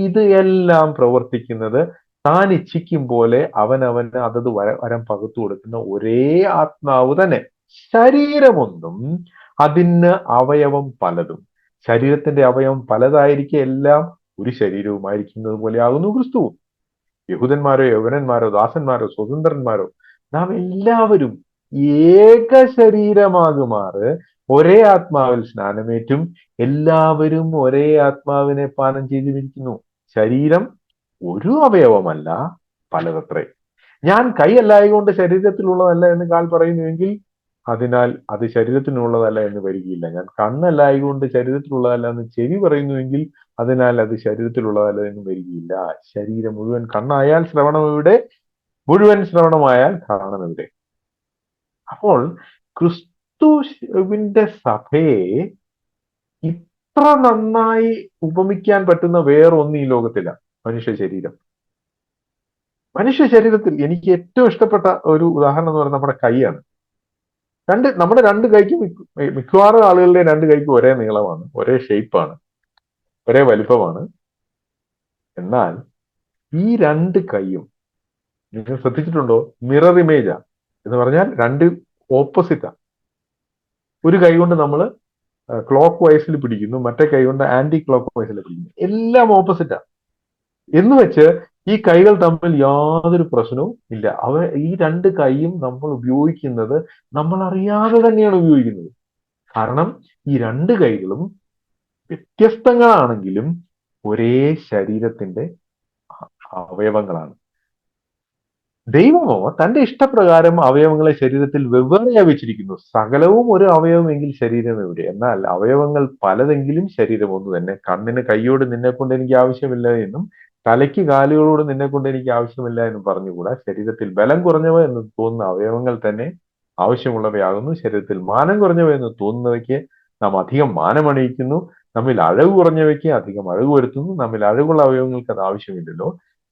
ഇത് എല്ലാം പ്രവർത്തിക്കുന്നത് താൻ ഇച്ഛിക്കും പോലെ അവനവന് അതത് വരം പകുത്തു കൊടുക്കുന്ന ഒരേ ആത്മാവ് തന്നെ. ശരീരമൊന്നും, അതിന് അവയവം പലതും. ശരീരത്തിന്റെ അവയവം പലതായിരിക്കെ എല്ലാം ഒരു ശരീരവുമായിരിക്കുന്നത് പോലെ ആകുന്നു ക്രിസ്തുവും. യഹൂദന്മാരോ യൗവനന്മാരോ ദാസന്മാരോ സ്വതന്ത്രന്മാരോ നാം എല്ലാവരും ഏക ശരീരമാകുമാറ് ഒരേ ആത്മാവിൽ സ്നാനമേറ്റും എല്ലാവരും ഒരേ ആത്മാവിനെ പാനം ചെയ്തിരിക്കുന്നു. ശരീരം ഒരു അവയവമല്ല, പലതത്രേ. ഞാൻ കൈ അല്ലായകൊണ്ട് ശരീരത്തിലുള്ളതല്ല എന്ന് കാൽ പറയുന്നുവെങ്കിൽ അതിനാൽ അത് ശരീരത്തിനുള്ളതല്ല എന്ന് വരികയില്ല. ഞാൻ കണ്ണല്ലായകൊണ്ട് ശരീരത്തിലുള്ളതല്ല എന്ന് ചെവി പറയുന്നുവെങ്കിൽ അതിനാൽ അത് ശരീരത്തിലുള്ളതല്ല എന്ന് വരികയില്ല. ശരീരം മുഴുവൻ കണ്ണായാൽ ശ്രവണം എവിടെ? മുഴുവൻ ശ്രവണമായാൽ കാണണം എവിടെ? അപ്പോൾ ക്രിസ്തുവിന്റെ സഭയെ അത്ര നന്നായി ഉപമിക്കാൻ പറ്റുന്ന വേറൊന്നും ഈ ലോകത്തില്ല. മനുഷ്യ ശരീരം. മനുഷ്യ ശരീരത്തിൽ എനിക്ക് ഏറ്റവും ഇഷ്ടപ്പെട്ട ഒരു ഉദാഹരണം എന്ന് പറയുന്നത് നമ്മുടെ കൈയാണ്. നമ്മുടെ രണ്ട് കൈക്കും മിക്കവാറും ആളുകളുടെ രണ്ട് കൈക്കും ഒരേ നീളമാണ്, ഒരേ ഷേപ്പാണ്, ഒരേ വലിപ്പമാണ്. എന്നാൽ ഈ രണ്ട് കൈയും നിങ്ങൾ ശ്രദ്ധിച്ചിട്ടുണ്ടോ? മിറർ ഇമേജാ എന്ന് പറഞ്ഞാൽ രണ്ട് ഓപ്പോസിറ്റാ. ഒരു കൈ കൊണ്ട് നമ്മൾ ക്ലോക്ക് വൈസിൽ പിടിക്കുന്നു, മറ്റേ കൈ കൊണ്ട് ആന്റി ക്ലോക്ക് വൈസിൽ പിടിക്കുന്നു. എല്ലാം ഓപ്പോസിറ്റാ. എന്ന് വെച്ച് ഈ കൈകൾ തമ്മിൽ യാതൊരു പ്രശ്നവും ഇല്ല. ഈ രണ്ട് കൈയും നമ്മൾ ഉപയോഗിക്കുന്നത് നമ്മൾ അറിയാതെ തന്നെയാണ് ഉപയോഗിക്കുന്നത്. കാരണം ഈ രണ്ട് കൈകളും വ്യത്യസ്തങ്ങളാണെങ്കിലും ഒരേ ശരീരത്തിന്റെ അവയവങ്ങളാണ്. ദൈവമോ തന്റെ ഇഷ്ടപ്രകാരം അവയവങ്ങളെ ശരീരത്തിൽ വെവ്വേറെയായി വെച്ചിരിക്കുന്നു. സകലവും ഒരു അവയവമെങ്കിൽ ശരീരം എവിടെ? എന്നാൽ അവയവങ്ങൾ പലതെങ്കിലും ശരീരം ഒന്ന് തന്നെ. കണ്ണിന് കൈയോട് നിന്നെ കൊണ്ട് എനിക്ക് ആവശ്യമില്ല എന്നും തലയ്ക്ക് കാലുകളോട് നിന്നെ കൊണ്ട് എനിക്ക് ആവശ്യമില്ല എന്നും പറഞ്ഞുകൂടാ. ശരീരത്തിൽ ബലം കുറഞ്ഞവ എന്ന് തോന്നുന്ന അവയവങ്ങൾ തന്നെ ആവശ്യമുള്ളവയാകുന്നു. ശരീരത്തിൽ മാനം കുറഞ്ഞവ എന്ന് തോന്നുന്നവയ്ക്ക് നാം അധികം മാനമണിയിക്കുന്നു. നമ്മിൽ അഴകു കുറഞ്ഞവയ്ക്ക് അധികം അഴകു വരുത്തുന്നു. നമ്മിൽ അഴകുള്ള അവയവങ്ങൾക്ക് അത് ആവശ്യമില്ലല്ലോ.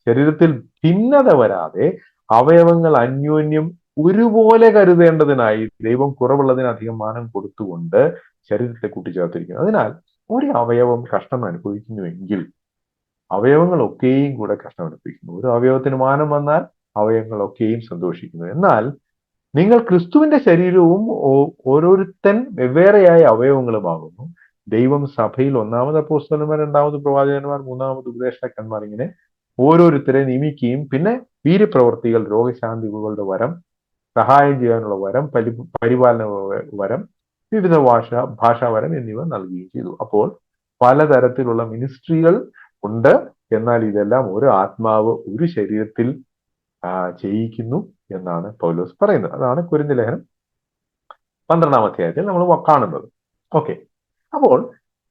ശരീരത്തിൽ ഭിന്നത വരാതെ അവയവങ്ങൾ അന്യോന്യം ഒരുപോലെ കരുതേണ്ടതിനായി ദൈവം കുറവുള്ളതിന് അധികം മാനം കൊടുത്തുകൊണ്ട് ശരീരത്തെ കൂട്ടിച്ചേർത്തിരിക്കുന്നു. അതിനാൽ ഒരു അവയവം കഷ്ടം അനുഭവിക്കുന്നുവെങ്കിൽ അവയവങ്ങളൊക്കെയും കൂടെ കഷ്ടം അനുഭവിക്കുന്നു. ഒരു അവയവത്തിന് മാനം വന്നാൽ അവയവങ്ങളൊക്കെയും സന്തോഷിക്കുന്നു. എന്നാൽ നിങ്ങൾ ക്രിസ്തുവിന്റെ ശരീരവും ഓരോരുത്തൻ വെവ്വേറെയായ അവയവങ്ങളുമാകുന്നു. ദൈവം സഭയിൽ ഒന്നാമത് അപ്പോസ്തലന്മാർ, രണ്ടാമത് പ്രവാചകന്മാർ, മൂന്നാമത് ഉപദേഷ്ടാക്കന്മാർ, ഇങ്ങനെ ഓരോരുത്തരെ നിയമിക്കുകയും പിന്നെ വീര്യപ്രവർത്തികൾ, രോഗശാന്തികളുടെ വരം, സഹായം ചെയ്യാനുള്ള വരം, പരിപാലന വരം, വിവിധ ഭാഷാവരം എന്നിവ നൽകുകയും ചെയ്തു. അപ്പോൾ പലതരത്തിലുള്ള മിനിസ്ട്രികൾ ഉണ്ട്. എന്നാൽ ഇതെല്ലാം ഒരു ആത്മാവ് ഒരു ശരീരത്തിൽ ചെയ്യിക്കുന്നു എന്നാണ് പൗലോസ് പറയുന്നത്. അതാണ് കൊരിന്ത്യർ ലേഖനം 12-ാം അധ്യായത്തിൽ നമ്മൾ കാണുന്നത്. ഓക്കെ, അപ്പോൾ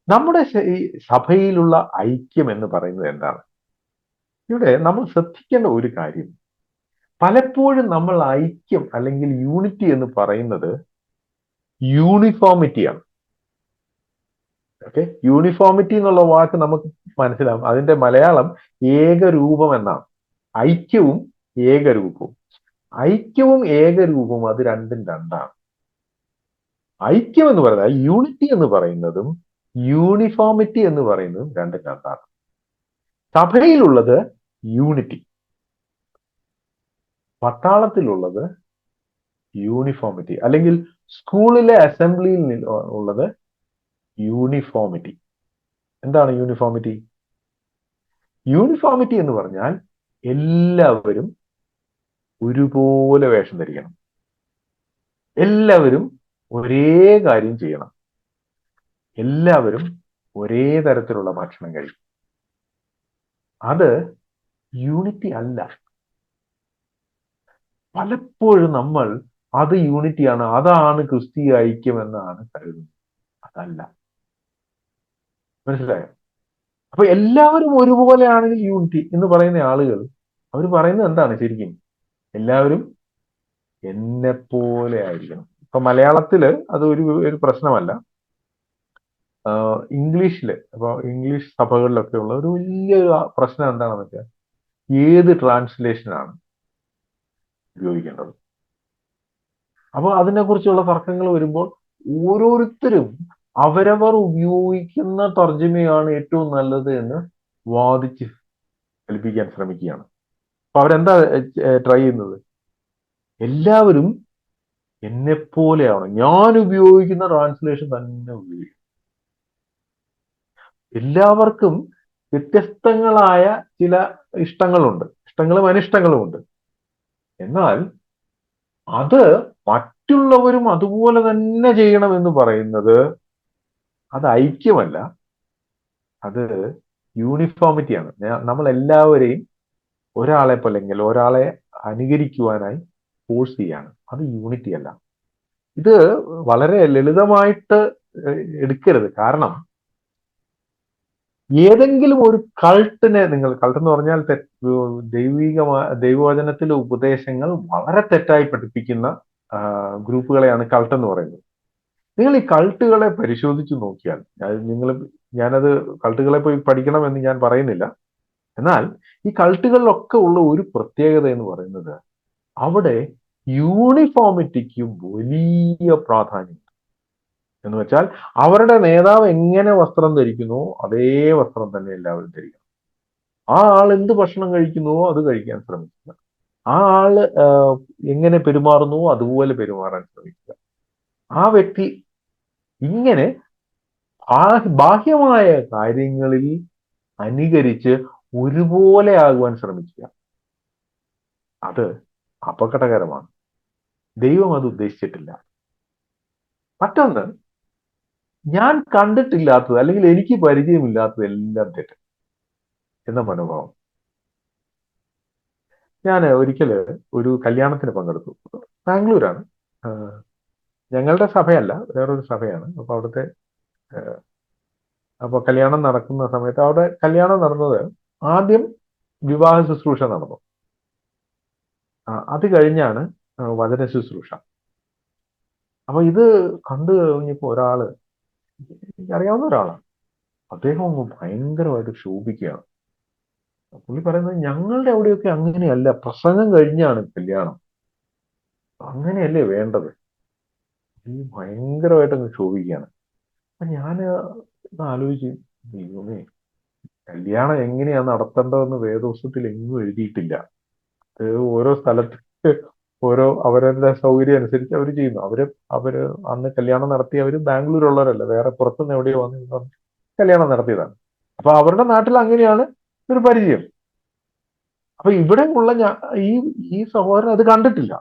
നമ്മുടെ ഈ സഭയിലുള്ള ഐക്യം എന്ന് പറയുന്നത് എന്താണ്? ഇവിടെ നമ്മൾ ശ്രദ്ധിക്കേണ്ട ഒരു കാര്യം, പലപ്പോഴും നമ്മൾ ഐക്യം അല്ലെങ്കിൽ യൂണിറ്റി എന്ന് പറയുന്നത് യൂണിഫോമിറ്റിയാണ്. ഓക്കെ, യൂണിഫോമിറ്റി എന്നുള്ള വാക്ക് നമുക്ക് മനസ്സിലാവും. അതിന്റെ മലയാളം ഏകരൂപം എന്നാണ്. ഐക്യവും ഏകരൂപവും. ഐക്യവും ഏകരൂപവും അത് രണ്ടും രണ്ടാണ്. ഐക്യം എന്ന് പറയുന്നത്, യൂണിറ്റി എന്ന് പറയുന്നതും യൂണിഫോമിറ്റി എന്ന് പറയുന്നതും രണ്ടും രണ്ടാണ്. സഭയിലുള്ളത് യൂണിറ്റി, പട്ടാളത്തിലുള്ളത് യൂണിഫോമിറ്റി, അല്ലെങ്കിൽ സ്കൂളിലെ അസംബ്ലിയിൽ ഉള്ളത് യൂണിഫോമിറ്റി. എന്താണ് യൂണിഫോമിറ്റി? യൂണിഫോമിറ്റി എന്ന് പറഞ്ഞാൽ എല്ലാവരും ഒരുപോലെ വേഷം ധരിക്കണം, എല്ലാവരും ഒരേ കാര്യം ചെയ്യണം, എല്ലാവരും ഒരേ തരത്തിലുള്ള ഭക്ഷണം കഴിക്കും. അത് യൂണിറ്റി അല്ല. പലപ്പോഴും നമ്മൾ അത് യൂണിറ്റിയാണ്, അതാണ് ക്രിസ്തീയ ഐക്യം എന്നാണ് കരുതുന്നത്. അതല്ല. മനസ്സിലായോ? അപ്പൊ എല്ലാവരും ഒരുപോലെ ആണെങ്കിൽ യൂണിറ്റി എന്ന് പറയുന്ന ആളുകൾ അവർ പറയുന്നത് എന്താണ്? ശരിക്കും എല്ലാവരും എന്നെ പോലെ ആയിരിക്കണം. ഇപ്പൊ മലയാളത്തില് അത് ഒരു പ്രശ്നമല്ല. ഇംഗ്ലീഷില്, അപ്പൊ ഇംഗ്ലീഷ് സഭകളിലൊക്കെ ഉള്ള ഒരു വലിയ പ്രശ്നം എന്താണെന്ന് വെച്ചാൽ ഏത് ട്രാൻസ്ലേഷനാണ് ഉപയോഗിക്കേണ്ടത്. അപ്പൊ അതിനെക്കുറിച്ചുള്ള തർക്കങ്ങൾ വരുമ്പോൾ ഓരോരുത്തരും അവരവർ ഉപയോഗിക്കുന്ന തർജ്ജമയാണ് ഏറ്റവും നല്ലത് എന്ന് വാദിച്ച് കൽപ്പിക്കാൻ ശ്രമിക്കുകയാണ്. അപ്പൊ അവരെന്താ ട്രൈ ചെയ്യുന്നത്? എല്ലാവരും എന്നെപ്പോലെയാണ്, ഞാൻ ഉപയോഗിക്കുന്ന ട്രാൻസ്ലേഷൻ തന്നെ ഉപയോഗിക്കും. എല്ലാവർക്കും വ്യത്യസ്തങ്ങളായ ചില ഇഷ്ടങ്ങളുണ്ട്, ഇഷ്ടങ്ങളും അനിഷ്ടങ്ങളുമുണ്ട്. എന്നാൽ അത് മറ്റുള്ളവരും അതുപോലെ തന്നെ ചെയ്യണമെന്ന് പറയുന്നത് അത് ഐക്യമല്ല, അത് യൂണിഫോമിറ്റിയാണ്. നമ്മൾ എല്ലാവരെയും ഒരാളെ പോലെ, അല്ലെങ്കിൽ ഒരാളെ അനുകരിക്കുവാനായി ഫോഴ്സ് ചെയ്യാണ്. അത് യൂണിറ്റി അല്ല. ഇത് വളരെ ലളിതമായിട്ട് എടുക്കരുത്. കാരണം ഏതെങ്കിലും ഒരു കൾട്ടിനെ നിങ്ങൾ, കൾട്ട് എന്ന് പറഞ്ഞാൽ ദൈവവചനത്തിലെ ഉപദേശങ്ങൾ വളരെ തെറ്റായി പഠിപ്പിക്കുന്ന ഗ്രൂപ്പുകളെയാണ് കൾട്ട് എന്ന് പറയുന്നത്. നിങ്ങൾ ഈ കൾട്ടുകളെ പരിശോധിച്ച് നോക്കിയാൽ, ഞാനത് കൾട്ടുകളെ പോയി പഠിക്കണമെന്ന് ഞാൻ പറയുന്നില്ല. എന്നാൽ ഈ കൾട്ടുകളിലൊക്കെ ഉള്ള ഒരു പ്രത്യേകത എന്ന് പറയുന്നത്, അവിടെ യൂണിഫോമിറ്റിക്ക് വലിയ പ്രാധാന്യം. എന്ന് വെച്ചാൽ അവരുടെ നേതാവ് എങ്ങനെ വസ്ത്രം ധരിക്കുന്നുവോ അതേ വസ്ത്രം തന്നെ എല്ലാവരും ധരിക്കണം. ആ ആൾ എന്ത് ഭക്ഷണം കഴിക്കുന്നുവോ അത് കഴിക്കാൻ ശ്രമിക്കുക. ആ ആള് എങ്ങനെ പെരുമാറുന്നുവോ അതുപോലെ പെരുമാറാൻ ശ്രമിക്കുക. ആ വ്യക്തി ഇങ്ങനെ ബാഹ്യമായ കാര്യങ്ങളിൽ അനുകരിച്ച് ഒരുപോലെ ആകുവാൻ ശ്രമിക്കുക. അത് അപകടകരമാണ്. ദൈവം അത് ഉദ്ദേശിച്ചിട്ടില്ല. മറ്റൊന്ന്, ഞാൻ കണ്ടിട്ടില്ലാത്തത് അല്ലെങ്കിൽ എനിക്ക് പരിചയമില്ലാത്തത് എല്ലാം തെറ്റ് എന്ന മനോഭാവം. ഞാൻ ഒരിക്കല് ഒരു കല്യാണത്തിന് പങ്കെടുത്തു. ബാംഗ്ലൂരാണ്. ഞങ്ങളുടെ സഭയല്ല, വേറൊരു സഭയാണ്. അപ്പൊ കല്യാണം നടക്കുന്ന സമയത്ത് അവിടെ കല്യാണം നടന്നത്, ആദ്യം വിവാഹ ശുശ്രൂഷ നടന്നു. അത് കഴിഞ്ഞാണ് വചന ശുശ്രൂഷ. അപ്പൊ ഇത് കണ്ടു കഴിഞ്ഞപ്പോ ഒരാള്, എനിക്കറിയാവുന്ന ഒരാളാണ്, അദ്ദേഹം അങ്ങ് ഭയങ്കരമായിട്ട് ശോഭിക്കുകയാണ്. പുള്ളി പറയുന്നത്, ഞങ്ങളുടെ അവിടെയൊക്കെ അങ്ങനെയല്ല, പ്രസംഗം കഴിഞ്ഞാണ് കല്യാണം, അങ്ങനെയല്ലേ വേണ്ടത്. ഈ ഭയങ്കരമായിട്ട് അങ്ങ് ശോഭിക്കുകയാണ്. അപ്പൊ ഞാൻ ആലോചിച്ചു, ദൈവമേ, കല്യാണം എങ്ങനെയാ നടത്തേണ്ടതെന്ന് വേദോസ്തത്തിൽ എങ്ങും എഴുതിയിട്ടില്ല. ഓരോ സ്ഥലത്ത് ഓരോ അവരുടെ സൗകര്യം അനുസരിച്ച് അവർ ചെയ്യുന്നു. അവര് അന്ന് കല്യാണം നടത്തി, അവര് ബാംഗ്ലൂരുള്ളവരല്ല, വേറെ പുറത്തുനിന്ന് എവിടെയോ വന്ന് കല്യാണം നടത്തിയതാണ്. അപ്പൊ അവരുടെ നാട്ടിൽ അങ്ങനെയാണ് ഒരു പരിചയം. അപ്പൊ ഇവിടെ ഉള്ള ഈ ഈ സഹോദരൻ അത് കണ്ടിട്ടില്ല.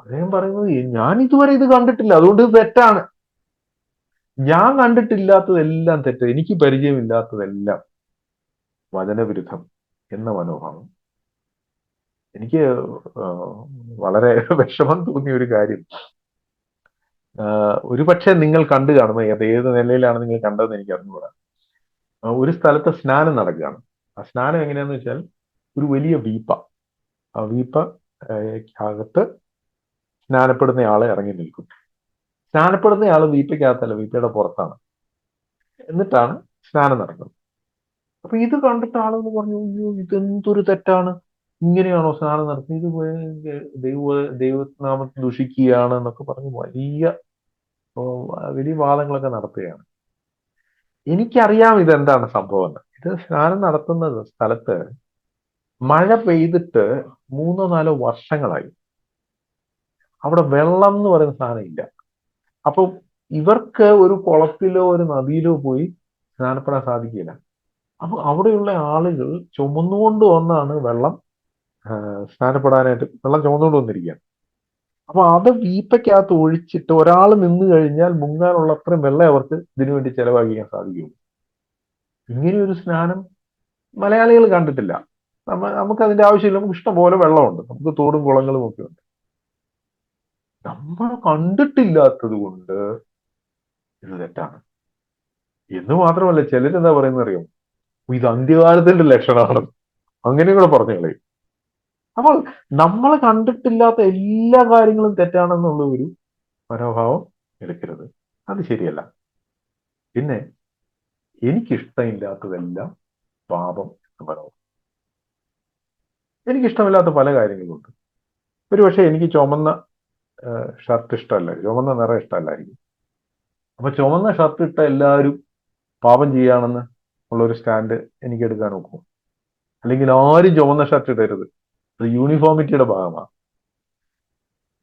അദ്ദേഹം പറയുന്നത്, ഞാൻ ഇതുവരെ ഇത് കണ്ടിട്ടില്ല, അതുകൊണ്ട് ഇത് തെറ്റാണ്. ഞാൻ കണ്ടിട്ടില്ലാത്തതെല്ലാം തെറ്റ്, എനിക്ക് പരിചയമില്ലാത്തതെല്ലാം വചനവിരുദ്ധം എന്ന മനോഭാവം. എനിക്ക് വളരെ വിഷമം തോന്നിയ ഒരു കാര്യം, ഒരുപക്ഷെ നിങ്ങൾ കണ്ടു കാണും, ഏത് നിലയിലാണ് നിങ്ങൾ കണ്ടതെന്ന് എനിക്ക് അറിഞ്ഞുകൂടാ. ഒരു സ്ഥലത്ത് സ്നാനം നടക്കുകയാണ്. ആ സ്നാനം എങ്ങനെയാന്ന് വെച്ചാൽ, ഒരു വലിയ വീപ്പ, ആ വീപ്പ അകത്ത് സ്നാനപ്പെടുന്ന ആള് ഇറങ്ങി നിൽക്കും. സ്നാനപ്പെടുന്ന ആള് വീപ്പയ്ക്കകത്തല്ല, വീപ്പയുടെ പുറത്താണ്. എന്നിട്ടാണ് സ്നാനം നടക്കുന്നത്. അപ്പൊ ഇത് കണ്ടിട്ട് ആളുകൾ പറഞ്ഞു, അയ്യോ, ഇതെന്തൊരു തെറ്റാണ്, ഇങ്ങനെയാണോ സ്നാനം നടത്തുന്നത്, ഇത് ദൈവനാമത്തെ ദുഷിക്കുകയാണ് എന്നൊക്കെ പറഞ്ഞ് വലിയ വാദങ്ങളൊക്കെ നടത്തുകയാണ്. എനിക്കറിയാം ഇതെന്താണ് സംഭവം എന്ന്. ഇത് സ്നാനം നടത്തുന്ന സ്ഥലത്ത് മഴ പെയ്തിട്ട് 3-4 വർഷങ്ങളായി. അവിടെ വെള്ളം എന്ന് പറയുന്ന സാധനം ഇല്ല. അപ്പൊ ഇവർക്ക് ഒരു കുളത്തിലോ ഒരു നദിയിലോ പോയി സ്നാനപ്പെടാൻ സാധിക്കില്ല. അപ്പൊ അവിടെയുള്ള ആളുകൾ ചുമന്നുകൊണ്ട് വന്നാണ് വെള്ളം സ്നാനപ്പെടാനായിട്ട് വെള്ളം ചുമന്നുകൊണ്ട് വന്നിരിക്കുകയാണ്. അപ്പൊ അത് വീപ്പയ്ക്കകത്ത് ഒഴിച്ചിട്ട് ഒരാൾ നിന്ന് കഴിഞ്ഞാൽ മുങ്ങാനുള്ള അത്രയും വെള്ളം അവർക്ക് ഇതിനു വേണ്ടി ചെലവാക്കിക്കാൻ സാധിക്കുള്ളൂ. ഇങ്ങനെയൊരു സ്നാനം മലയാളികൾ കണ്ടിട്ടില്ല. നമുക്ക് അതിന്റെ ആവശ്യമില്ല, നമുക്ക് ഇഷ്ടംപോലെ വെള്ളമുണ്ട്, നമുക്ക് തോടും കുളങ്ങളും ഒക്കെ ഉണ്ട്. നമ്മൾ കണ്ടിട്ടില്ലാത്തത് കൊണ്ട് ഇത് തെറ്റാണ് എന്ന് മാത്രമല്ല, ചിലരെന്താ പറയുന്നത് അറിയോ, ഇത് അന്ത്യകാലത്തിന്റെ ലക്ഷണമാണ്, അങ്ങനെയും കൂടെ പറഞ്ഞു കളയും. അപ്പോൾ നമ്മൾ കണ്ടിട്ടില്ലാത്ത എല്ലാ കാര്യങ്ങളും തെറ്റാണെന്നുള്ള ഒരു മനോഭാവം എടുക്കരുത്, അത് ശരിയല്ല. പിന്നെ എനിക്കിഷ്ടമില്ലാത്തതെല്ലാം പാപം എന്ന് പറയുന്നത്. എനിക്കിഷ്ടമില്ലാത്ത പല കാര്യങ്ങളുണ്ട്. ഒരുപക്ഷെ എനിക്ക് ചുമന്ന ഷർട്ട് ഇഷ്ടമല്ല, ചുമന്ന നിറം ഇഷ്ടമല്ലായിരിക്കും. അപ്പൊ ചുമന്ന ഷർട്ട് ഇട്ട എല്ലാവരും പാപം ചെയ്യുകയാണെന്ന് ഉള്ളൊരു സ്റ്റാൻഡ് എനിക്ക് എടുക്കാൻ നോക്കും. അല്ലെങ്കിൽ ആരും ചുമന്ന ഷർട്ട് ഇടരുത്, അത് യൂണിഫോമിറ്റിയുടെ ഭാഗമാണ്.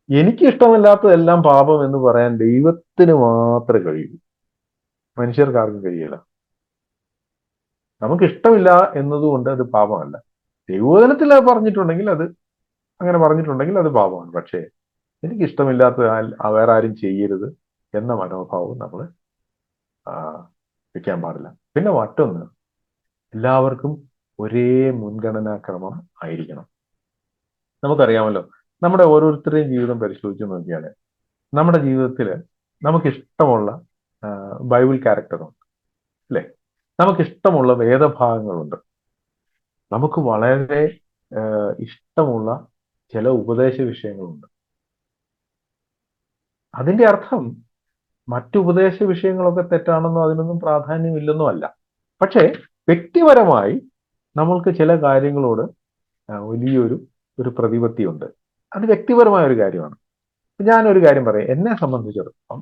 എനിക്ക് ഇഷ്ടമല്ലാത്തതെല്ലാം പാപം എന്ന് പറയാൻ ദൈവത്തിന് മാത്രമേ കഴിയൂ, മനുഷ്യർക്ക് ആർക്കും കഴിയില്ല. നമുക്ക് ഇഷ്ടമില്ല എന്നതുകൊണ്ട് അത് പാപമല്ല. ദൈവവചനത്തിൽ അത് പറഞ്ഞിട്ടുണ്ടെങ്കിൽ, അത് അങ്ങനെ പറഞ്ഞിട്ടുണ്ടെങ്കിൽ അത് പാപമാണ്. പക്ഷേ എനിക്ക് ഇഷ്ടമില്ലാത്ത വേറെ ആരും ചെയ്യരുത് എന്ന മനോഭാവം നമ്മൾ വെക്കാൻ പാടില്ല. പിന്നെ മറ്റൊന്ന്, എല്ലാവർക്കും ഒരേ മുൻഗണനാക്രമം ആയിരിക്കണം. നമുക്കറിയാമല്ലോ, നമ്മുടെ ഓരോരുത്തരുടെയും ജീവിതം പരിശോധിച്ച് നോക്കിയാൽ നമ്മുടെ ജീവിതത്തിൽ നമുക്കിഷ്ടമുള്ള ബൈബിൾ ക്യാരക്ടറുണ്ട്, അല്ലെ? നമുക്കിഷ്ടമുള്ള വേദഭാഗങ്ങളുണ്ട്, നമുക്ക് വളരെ ഇഷ്ടമുള്ള ചില ഉപദേശ വിഷയങ്ങളുണ്ട്. അതിന്റെ അർത്ഥം മറ്റു ഉപദേശ വിഷയങ്ങളൊക്കെ തെറ്റാണെന്നോ അതിനൊന്നും പ്രാധാന്യമില്ലെന്നോ അല്ല. പക്ഷേ വ്യക്തിപരമായി നമ്മൾക്ക് ചില കാര്യങ്ങളോട് വലിയൊരു പ്രതിപത്തിയുണ്ട്. അത് വ്യക്തിപരമായ ഒരു കാര്യമാണ്. ഞാനൊരു കാര്യം പറയാം. എന്നെ സംബന്ധിച്ചിടത്തോളം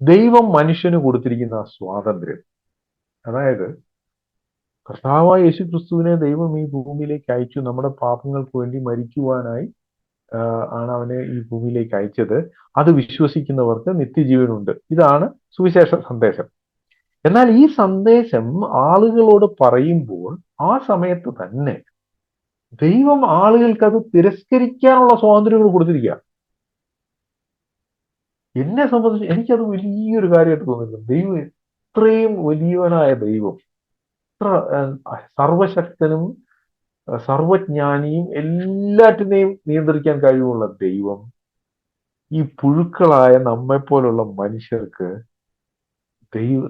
ദൈവം മനുഷ്യന് കൊടുത്തിരിക്കുന്ന സ്വാതന്ത്ര്യം, അതായത് കർത്താവായ യേശു ക്രിസ്തുവിനെ ദൈവം ഈ ഭൂമിയിലേക്ക് അയച്ചു നമ്മുടെ പാപങ്ങൾക്ക് വേണ്ടി മരിക്കുവാനായി ആണ് അവനെ ഈ ഭൂമിയിലേക്ക് അയച്ചത്. അത് വിശ്വസിക്കുന്നവർക്ക് നിത്യജീവനുണ്ട്. ഇതാണ് സുവിശേഷ സന്ദേശം. എന്നാൽ ഈ സന്ദേശം ആളുകളോട് പറയുമ്പോൾ ആ സമയത്ത് തന്നെ ദൈവം ആളുകൾക്ക് അത് തിരസ്കരിക്കാനുള്ള സ്വാതന്ത്ര്യങ്ങൾ കൊടുത്തിരിക്കുക. എന്നെ സംബന്ധിച്ച് എനിക്കത് വലിയൊരു കാര്യമായിട്ട് തോന്നുന്നു. ദൈവം ഇത്രയും വലിയവനായ ദൈവം, ഇത്ര സർവശക്തനും സർവജ്ഞാനിയും എല്ലാറ്റിനെയും നിയന്ത്രിക്കാൻ കഴിവുള്ള ദൈവം ഈ പുഴുക്കളായ നമ്മെപ്പോലുള്ള മനുഷ്യർക്ക്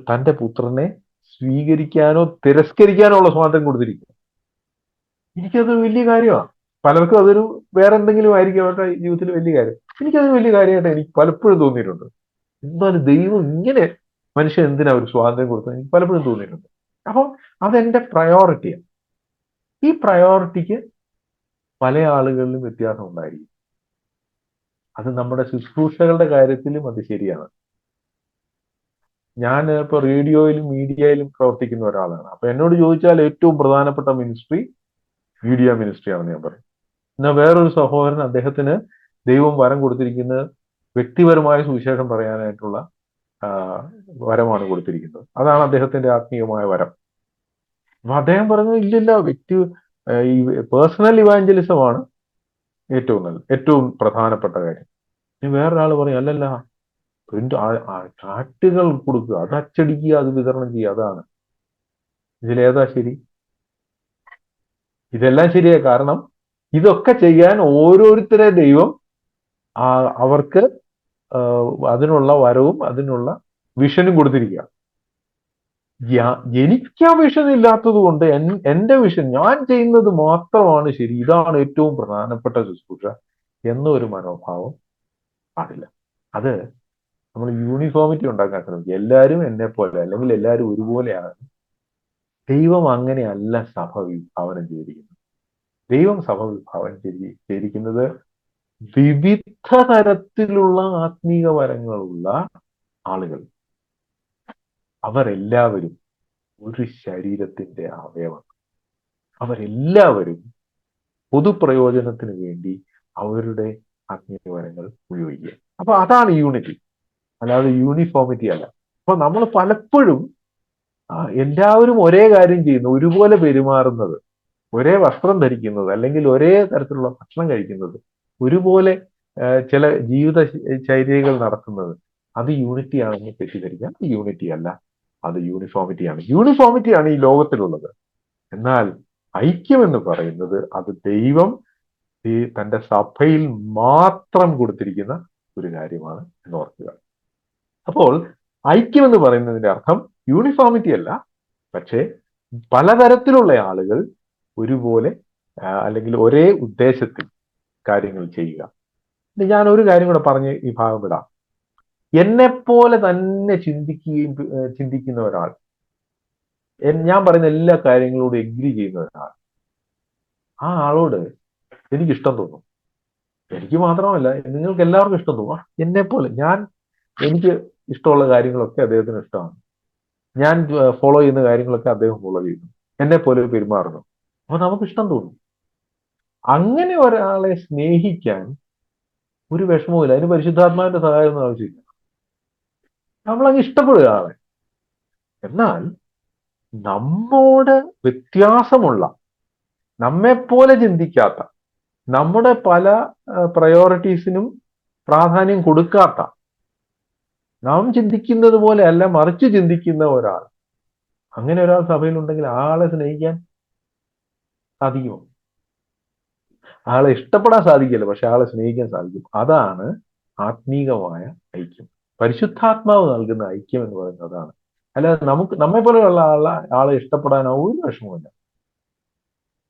തന്റെ പുത്രനെ സ്വീകരിക്കാനോ തിരസ്കരിക്കാനോ ഉള്ള സ്വാതന്ത്ര്യം കൊടുത്തിരിക്കുക. എനിക്കത് വലിയ കാര്യമാണ്. പലർക്കും അതൊരു വേറെ എന്തെങ്കിലും ആയിരിക്കും അവരുടെ ജീവിതത്തിൽ വലിയ കാര്യം. എനിക്കത് വലിയ കാര്യമായിട്ട് എനിക്ക് പലപ്പോഴും തോന്നിയിട്ടുണ്ട്. എന്നാലും ദൈവം ഇങ്ങനെ മനുഷ്യൻ എന്തിനാ ഒരു സ്വാതന്ത്ര്യം കൊടുത്തത് എനിക്ക് പലപ്പോഴും തോന്നിയിട്ടുണ്ട്. അപ്പോൾ അതെന്റെ പ്രയോറിറ്റിയാണ്. ഈ പ്രയോറിറ്റിക്ക് പല ആളുകളിലും വ്യത്യാസം ഉണ്ടായിരിക്കും. അത് നമ്മുടെ ശുശ്രൂഷകളുടെ കാര്യത്തിലും അത് ശരിയാണ്. ഞാൻ ഇപ്പൊ റേഡിയോയിലും മീഡിയയിലും പ്രവർത്തിക്കുന്ന ഒരാളാണ്. അപ്പൊ എന്നോട് ചോദിച്ചാൽ ഏറ്റവും പ്രധാനപ്പെട്ട മിനിസ്ട്രി മീഡിയ മിനിസ്ട്രി ആണെന്ന് ഞാൻ പറയും. എന്നാൽ വേറൊരു സഹോദരൻ, അദ്ദേഹത്തിന് ദൈവം വരം കൊടുത്തിരിക്കുന്നത് വ്യക്തിപരമായ സുവിശേഷം പറയാനായിട്ടുള്ള വരമാണ് കൊടുത്തിരിക്കുന്നത്. അതാണ് അദ്ദേഹത്തിന്റെ ആത്മീയമായ വരം. അപ്പൊ അദ്ദേഹം പറഞ്ഞു ഇല്ലില്ല, ഈ പേഴ്സണൽ ഇവാഞ്ചലിസമാണ് ഏറ്റവും പ്രധാനപ്പെട്ട കാര്യം. വേറൊരാൾ പറയും അല്ലല്ല, ട്രാക്റ്റുകൾ കൊടുക്കുക, അത് അച്ചടിക്കുക, അത് വിതരണം ചെയ്യുക, അതാണ്. ഇതിലേതാ ശരി? ഇതെല്ലാം ശരിയാ. കാരണം ഇതൊക്കെ ചെയ്യാൻ ഓരോരുത്തരെ ദൈവം അവർക്ക് അതിനുള്ള വരവും അതിനുള്ള വിഷനും കൊടുത്തിരിക്കുക. എനിക്ക് ആ വിഷൻ ഇല്ലാത്തത് കൊണ്ട് എന്റെ വിഷൻ, ഞാൻ ചെയ്യുന്നത് മാത്രമാണ് ശരി, ഇതാണ് ഏറ്റവും പ്രധാനപ്പെട്ട ശുശ്രൂഷ എന്നൊരു മനോഭാവം പാടില്ല. അത് നമ്മൾ യൂണിഫോമിറ്റി ഉണ്ടാക്കാൻ ശ്രമിക്കുക. എല്ലാവരും എന്നെ പോലെ അല്ലെങ്കിൽ എല്ലാവരും ഒരുപോലെയാണ്. ദൈവം അങ്ങനെയല്ല സഭ വിഭാവനം ചെയ്തിരിക്കുന്നത്. ദൈവം സഭ വിഭാവനം ചെയ്തിരിക്കുന്നത് വിവിധ തരത്തിലുള്ള ആത്മീക വരങ്ങളുള്ള ആളുകൾ, അവരെല്ലാവരും ഒരു ശരീരത്തിന്റെ അവയവം. അവരെല്ലാവരും പൊതുപ്രയോജനത്തിന് വേണ്ടി അവരുടെ ആത്മീയ വരങ്ങൾ ഉപയോഗിക്കുക. അപ്പൊ അതാണ് യൂണിറ്റി, അല്ലാതെ യൂണിഫോമിറ്റി അല്ല. അപ്പൊ നമ്മൾ പലപ്പോഴും എല്ലാവരും ഒരേ കാര്യം ചെയ്യുന്നു, ഒരുപോലെ പെരുമാറുന്നത്, ഒരേ വസ്ത്രം ധരിക്കുന്നത്, അല്ലെങ്കിൽ ഒരേ തരത്തിലുള്ള ഭക്ഷണം കഴിക്കുന്നത്, ഒരുപോലെ ചില ജീവിത ചര്യകൾ നടത്തുന്നത്, അത് യൂണിറ്റി ആണെന്ന് തെറ്റിദ്ധരിക്കാം. അത് യൂണിറ്റി അല്ല, അത് യൂണിഫോമിറ്റിയാണ്. യൂണിഫോമിറ്റിയാണ് ഈ ലോകത്തിലുള്ളത്. എന്നാൽ ഐക്യം എന്ന് പറയുന്നത് അത് ദൈവം തന്റെ സഭയിൽ മാത്രം കൊടുത്തിരിക്കുന്ന ഒരു കാര്യമാണ് എന്ന് ഓർക്കുക. അപ്പോൾ ഐക്യം എന്ന് പറയുന്നതിന്റെ അർത്ഥം യൂണിഫോമിറ്റി അല്ല, പക്ഷേ പലതരത്തിലുള്ള ആളുകൾ ഒരുപോലെ അല്ലെങ്കിൽ ഒരേ ഉദ്ദേശത്തിൽ കാര്യങ്ങൾ ചെയ്യുക. ഞാൻ ഒരു കാര്യം കൂടെ പറഞ്ഞ് ഈ ഭാഗം വിടാം. എന്നെപ്പോലെ തന്നെ ചിന്തിക്കുന്ന ഒരാൾ, ഞാൻ പറയുന്ന എല്ലാ കാര്യങ്ങളോടും എഗ്രി ചെയ്യുന്ന ഒരാൾ, ആ ആളോട് എനിക്ക് ഇഷ്ടം തോന്നും. എനിക്ക് മാത്രമല്ല, നിങ്ങൾക്ക് എല്ലാവർക്കും ഇഷ്ടം തോന്നും. എന്നെപ്പോലെ എനിക്ക് ഇഷ്ടമുള്ള കാര്യങ്ങളൊക്കെ അദ്ദേഹത്തിന് ഇഷ്ടമാണ്. ഞാൻ ഫോളോ ചെയ്യുന്ന കാര്യങ്ങളൊക്കെ അദ്ദേഹം ഫോളോ ചെയ്യുന്നു, എന്നെ പോലെ പെരുമാറുന്നു. അപ്പൊ നമുക്ക് ഇഷ്ടം തോന്നും. അങ്ങനെ ഒരാളെ സ്നേഹിക്കാൻ ഒരു വിഷമവുമില്ല. അതിന് പരിശുദ്ധാത്മാവിന്റെ സഹായം ഒന്നും ആവശ്യമില്ല. നമ്മളങ്ങ് ഇഷ്ടപ്പെടുക ആളെ. എന്നാൽ നമ്മോട് വ്യത്യാസമുള്ള, നമ്മെപ്പോലെ ചിന്തിക്കാത്ത, നമ്മുടെ പല പ്രയോറിറ്റീസിനും പ്രാധാന്യം കൊടുക്കാത്ത, നാം ചിന്തിക്കുന്നത് പോലെ അല്ല മറിച്ച് ചിന്തിക്കുന്ന ഒരാൾ, അങ്ങനെ ഒരാൾ സഭയിലുണ്ടെങ്കിൽ ആളെ സ്നേഹിക്കാൻ സാധിക്കുമോ? ആളെ ഇഷ്ടപ്പെടാൻ സാധിക്കില്ല, പക്ഷെ ആളെ സ്നേഹിക്കാൻ സാധിക്കും. അതാണ് ആത്മീകമായ ഐക്യം. പരിശുദ്ധാത്മാവ് നൽകുന്ന ഐക്യം എന്ന് പറയുന്നത് അതാണ്. അല്ലാതെ നമ്മെ പോലെയുള്ള ആളെ ഇഷ്ടപ്പെടാൻ ഒരു വിഷമമില്ല.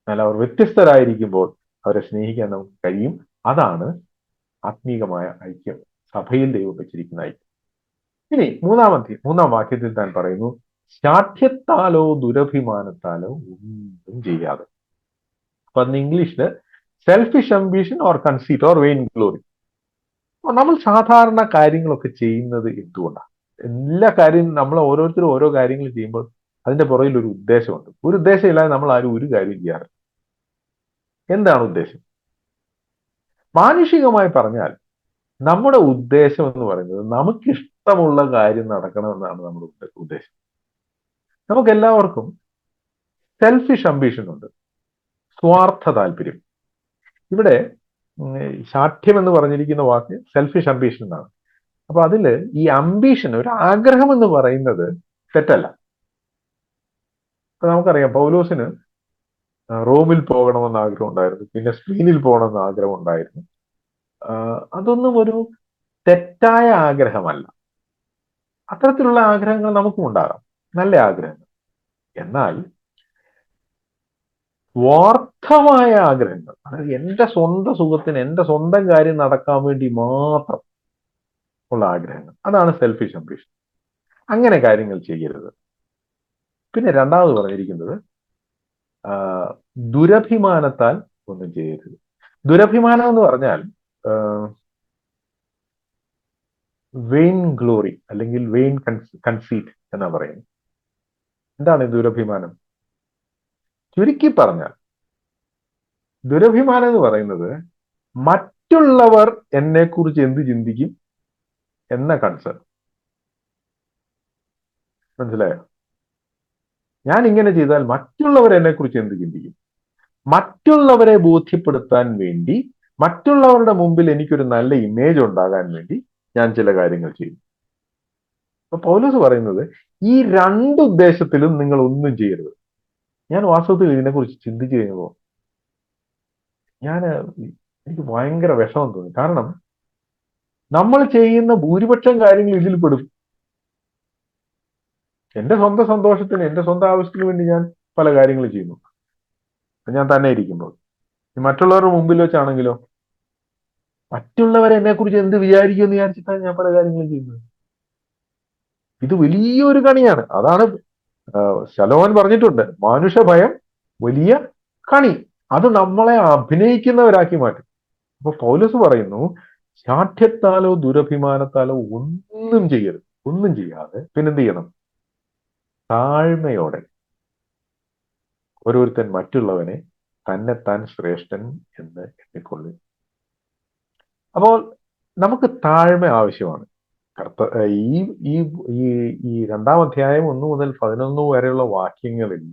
എന്നാൽ അവർ വ്യത്യസ്തരായിരിക്കുമ്പോൾ അവരെ സ്നേഹിക്കാൻ നമുക്ക് കഴിയും. അതാണ് ആത്മീകമായ ഐക്യം, സഭയിൽ ദൈവം വെച്ചിരിക്കുന്ന ഐക്യം. ഇനി മൂന്നാം വാക്യത്തിൽ താൻ പറയുന്നു, ശാഠ്യത്താലോ ദുരഭിമാനത്താലോ ഒന്നും ചെയ്യാതെ. അപ്പൊ അതിന് ഇംഗ്ലീഷില് selfish ambition or conceit or vain glory. നമ്മൾ സാധാരണ കാര്യങ്ങളൊക്കെ ചെയ്യുന്നത് എന്തുകൊണ്ടാണ്? എല്ലാ കാര്യം നമ്മൾ ഓരോരുത്തരും ഓരോ കാര്യങ്ങൾ ചെയ്യുമ്പോൾ അതിന്റെ പുറകിൽ ഒരു ഉദ്ദേശമുണ്ട്. ഒരു ഉദ്ദേശം ഇല്ലാതെ നമ്മൾ ആരും ഒരു കാര്യം ചെയ്യാറില്ല. എന്താണ് ഉദ്ദേശം? മാനുഷികമായി പറഞ്ഞാൽ നമ്മുടെ ഉദ്ദേശം എന്ന് പറയുന്നത് നമുക്കിഷ്ടമുള്ള കാര്യം നടക്കണമെന്നാണ് നമ്മുടെ ഉദ്ദേശം. നമുക്ക് എല്ലാവർക്കും സെൽഫിഷ് അംബിഷൻ ഉണ്ട്, സ്വാർത്ഥ താല്പര്യം. ഇവിടെ ശാഠ്യം എന്ന് പറഞ്ഞിരിക്കുന്ന വാക്ക് സെൽഫിഷ് അംബിഷൻ എന്നാണ്. അപ്പൊ അതില് ഈ അംബിഷൻ, ഒരു ആഗ്രഹം എന്ന് പറയുന്നത് തെറ്റല്ല. അപ്പൊ നമുക്കറിയാം, പൗലോസിന് റോമിൽ പോകണമെന്ന് ആഗ്രഹം ഉണ്ടായിരുന്നു, പിന്നെ സ്പെയിനിൽ പോകണമെന്ന് ആഗ്രഹം ഉണ്ടായിരുന്നു. അതൊന്നും ഒരു തെറ്റായ ആഗ്രഹമല്ല. അത്തരത്തിലുള്ള ആഗ്രഹങ്ങൾ നമുക്കും ഉണ്ടാകാം, നല്ല ആഗ്രഹങ്ങൾ. എന്നാൽ സ്വാർത്ഥമായ ആഗ്രഹങ്ങൾ, അതായത് എന്റെ സ്വന്തം സുഖത്തിന്, എന്റെ സ്വന്തം കാര്യം നടക്കാൻ വേണ്ടി മാത്രം ഉള്ള ആഗ്രഹങ്ങൾ, അതാണ് സെൽഫിഷ് അംബിഷൻ. അങ്ങനെ കാര്യങ്ങൾ ചെയ്യരുത്. പിന്നെ രണ്ടാമത് പറഞ്ഞിരിക്കുന്നത് ദുരഭിമാനത്താൽ ഒന്നും ചെയ്യരുത്. ദുരഭിമാനം എന്ന് പറഞ്ഞാൽ വെയിൻ ഗ്ലോറി അല്ലെങ്കിൽ വെയിൻ കൺസീറ്റ് എന്നാ പറയുന്നത്. എന്താണ് ദുരഭിമാനം? ചുരുക്കി പറഞ്ഞാൽ ദുരഭിമാനം എന്ന് പറയുന്നത് മറ്റുള്ളവർ എന്നെ കുറിച്ച് എന്ത് ചിന്തിക്കും എന്ന കൺസേൺ. മനസ്സിലായോ? ഞാൻ ഇങ്ങനെ ചെയ്താൽ മറ്റുള്ളവർ എന്നെ കുറിച്ച് എന്ത് ചിന്തിക്കും, മറ്റുള്ളവരെ ബോധ്യപ്പെടുത്താൻ വേണ്ടി, മറ്റുള്ളവരുടെ മുമ്പിൽ എനിക്കൊരു നല്ല ഇമേജ് ഉണ്ടാകാൻ വേണ്ടി ഞാൻ ചില കാര്യങ്ങൾ ചെയ്യും. അപ്പൊ പൗലോസ് പറയുന്നത് ഈ രണ്ട് ഉദ്ദേശത്തിലും നിങ്ങൾ ഒന്നും ചെയ്യരുത്. ഞാൻ വാസ്തവത്തിൽ ഇതിനെക്കുറിച്ച് ചിന്തിച്ചു കഴിഞ്ഞപ്പോൾ എനിക്ക് ഭയങ്കര വിഷമം തോന്നി. കാരണം നമ്മൾ ചെയ്യുന്ന ഭൂരിപക്ഷം കാര്യങ്ങൾ ഇതിൽ പെടും. എന്റെ സ്വന്തം സന്തോഷത്തിന്, എന്റെ സ്വന്തം ആവശ്യത്തിന് വേണ്ടി ഞാൻ പല കാര്യങ്ങൾ ചെയ്യുന്നു, ഞാൻ തന്നെ ഇരിക്കുമ്പോൾ. മറ്റുള്ളവരുടെ മുമ്പിൽ വെച്ചാണെങ്കിലോ, മറ്റുള്ളവരെ എന്നെ കുറിച്ച് എന്ത് വിചാരിക്കുമെന്ന് വിചാരിച്ചിട്ടാണ് ഞാൻ പല കാര്യങ്ങളും ചെയ്യുന്നത്. ഇത് വലിയൊരു കണിയാണ്. അതാണ് ശലോമോൻ പറഞ്ഞിട്ടുണ്ട്, മാനുഷഭയം വലിയ കണി. അത് നമ്മളെ അഭിനയിക്കുന്നവരാക്കി മാറ്റും. അപ്പൊ പൗലോസ് പറയുന്നു, ശാഠ്യത്താലോ ദുരഭിമാനത്താലോ ഒന്നും ചെയ്യരുത്. ഒന്നും ചെയ്യാതെ പിന്നെന്ത് ചെയ്യണം? താഴ്മയോടെ ഓരോരുത്തൻ മറ്റുള്ളവനെ തന്നെത്താൻ ശ്രേഷ്ഠൻ എന്ന് എണ്ണിക്കൊള്ളും. അപ്പോൾ നമുക്ക് താഴ്മ ആവശ്യമാണ്. ഈ ഈ ഈ രണ്ടാം അധ്യായം 1 മുതൽ 11 വരെയുള്ള വാക്യങ്ങളിൽ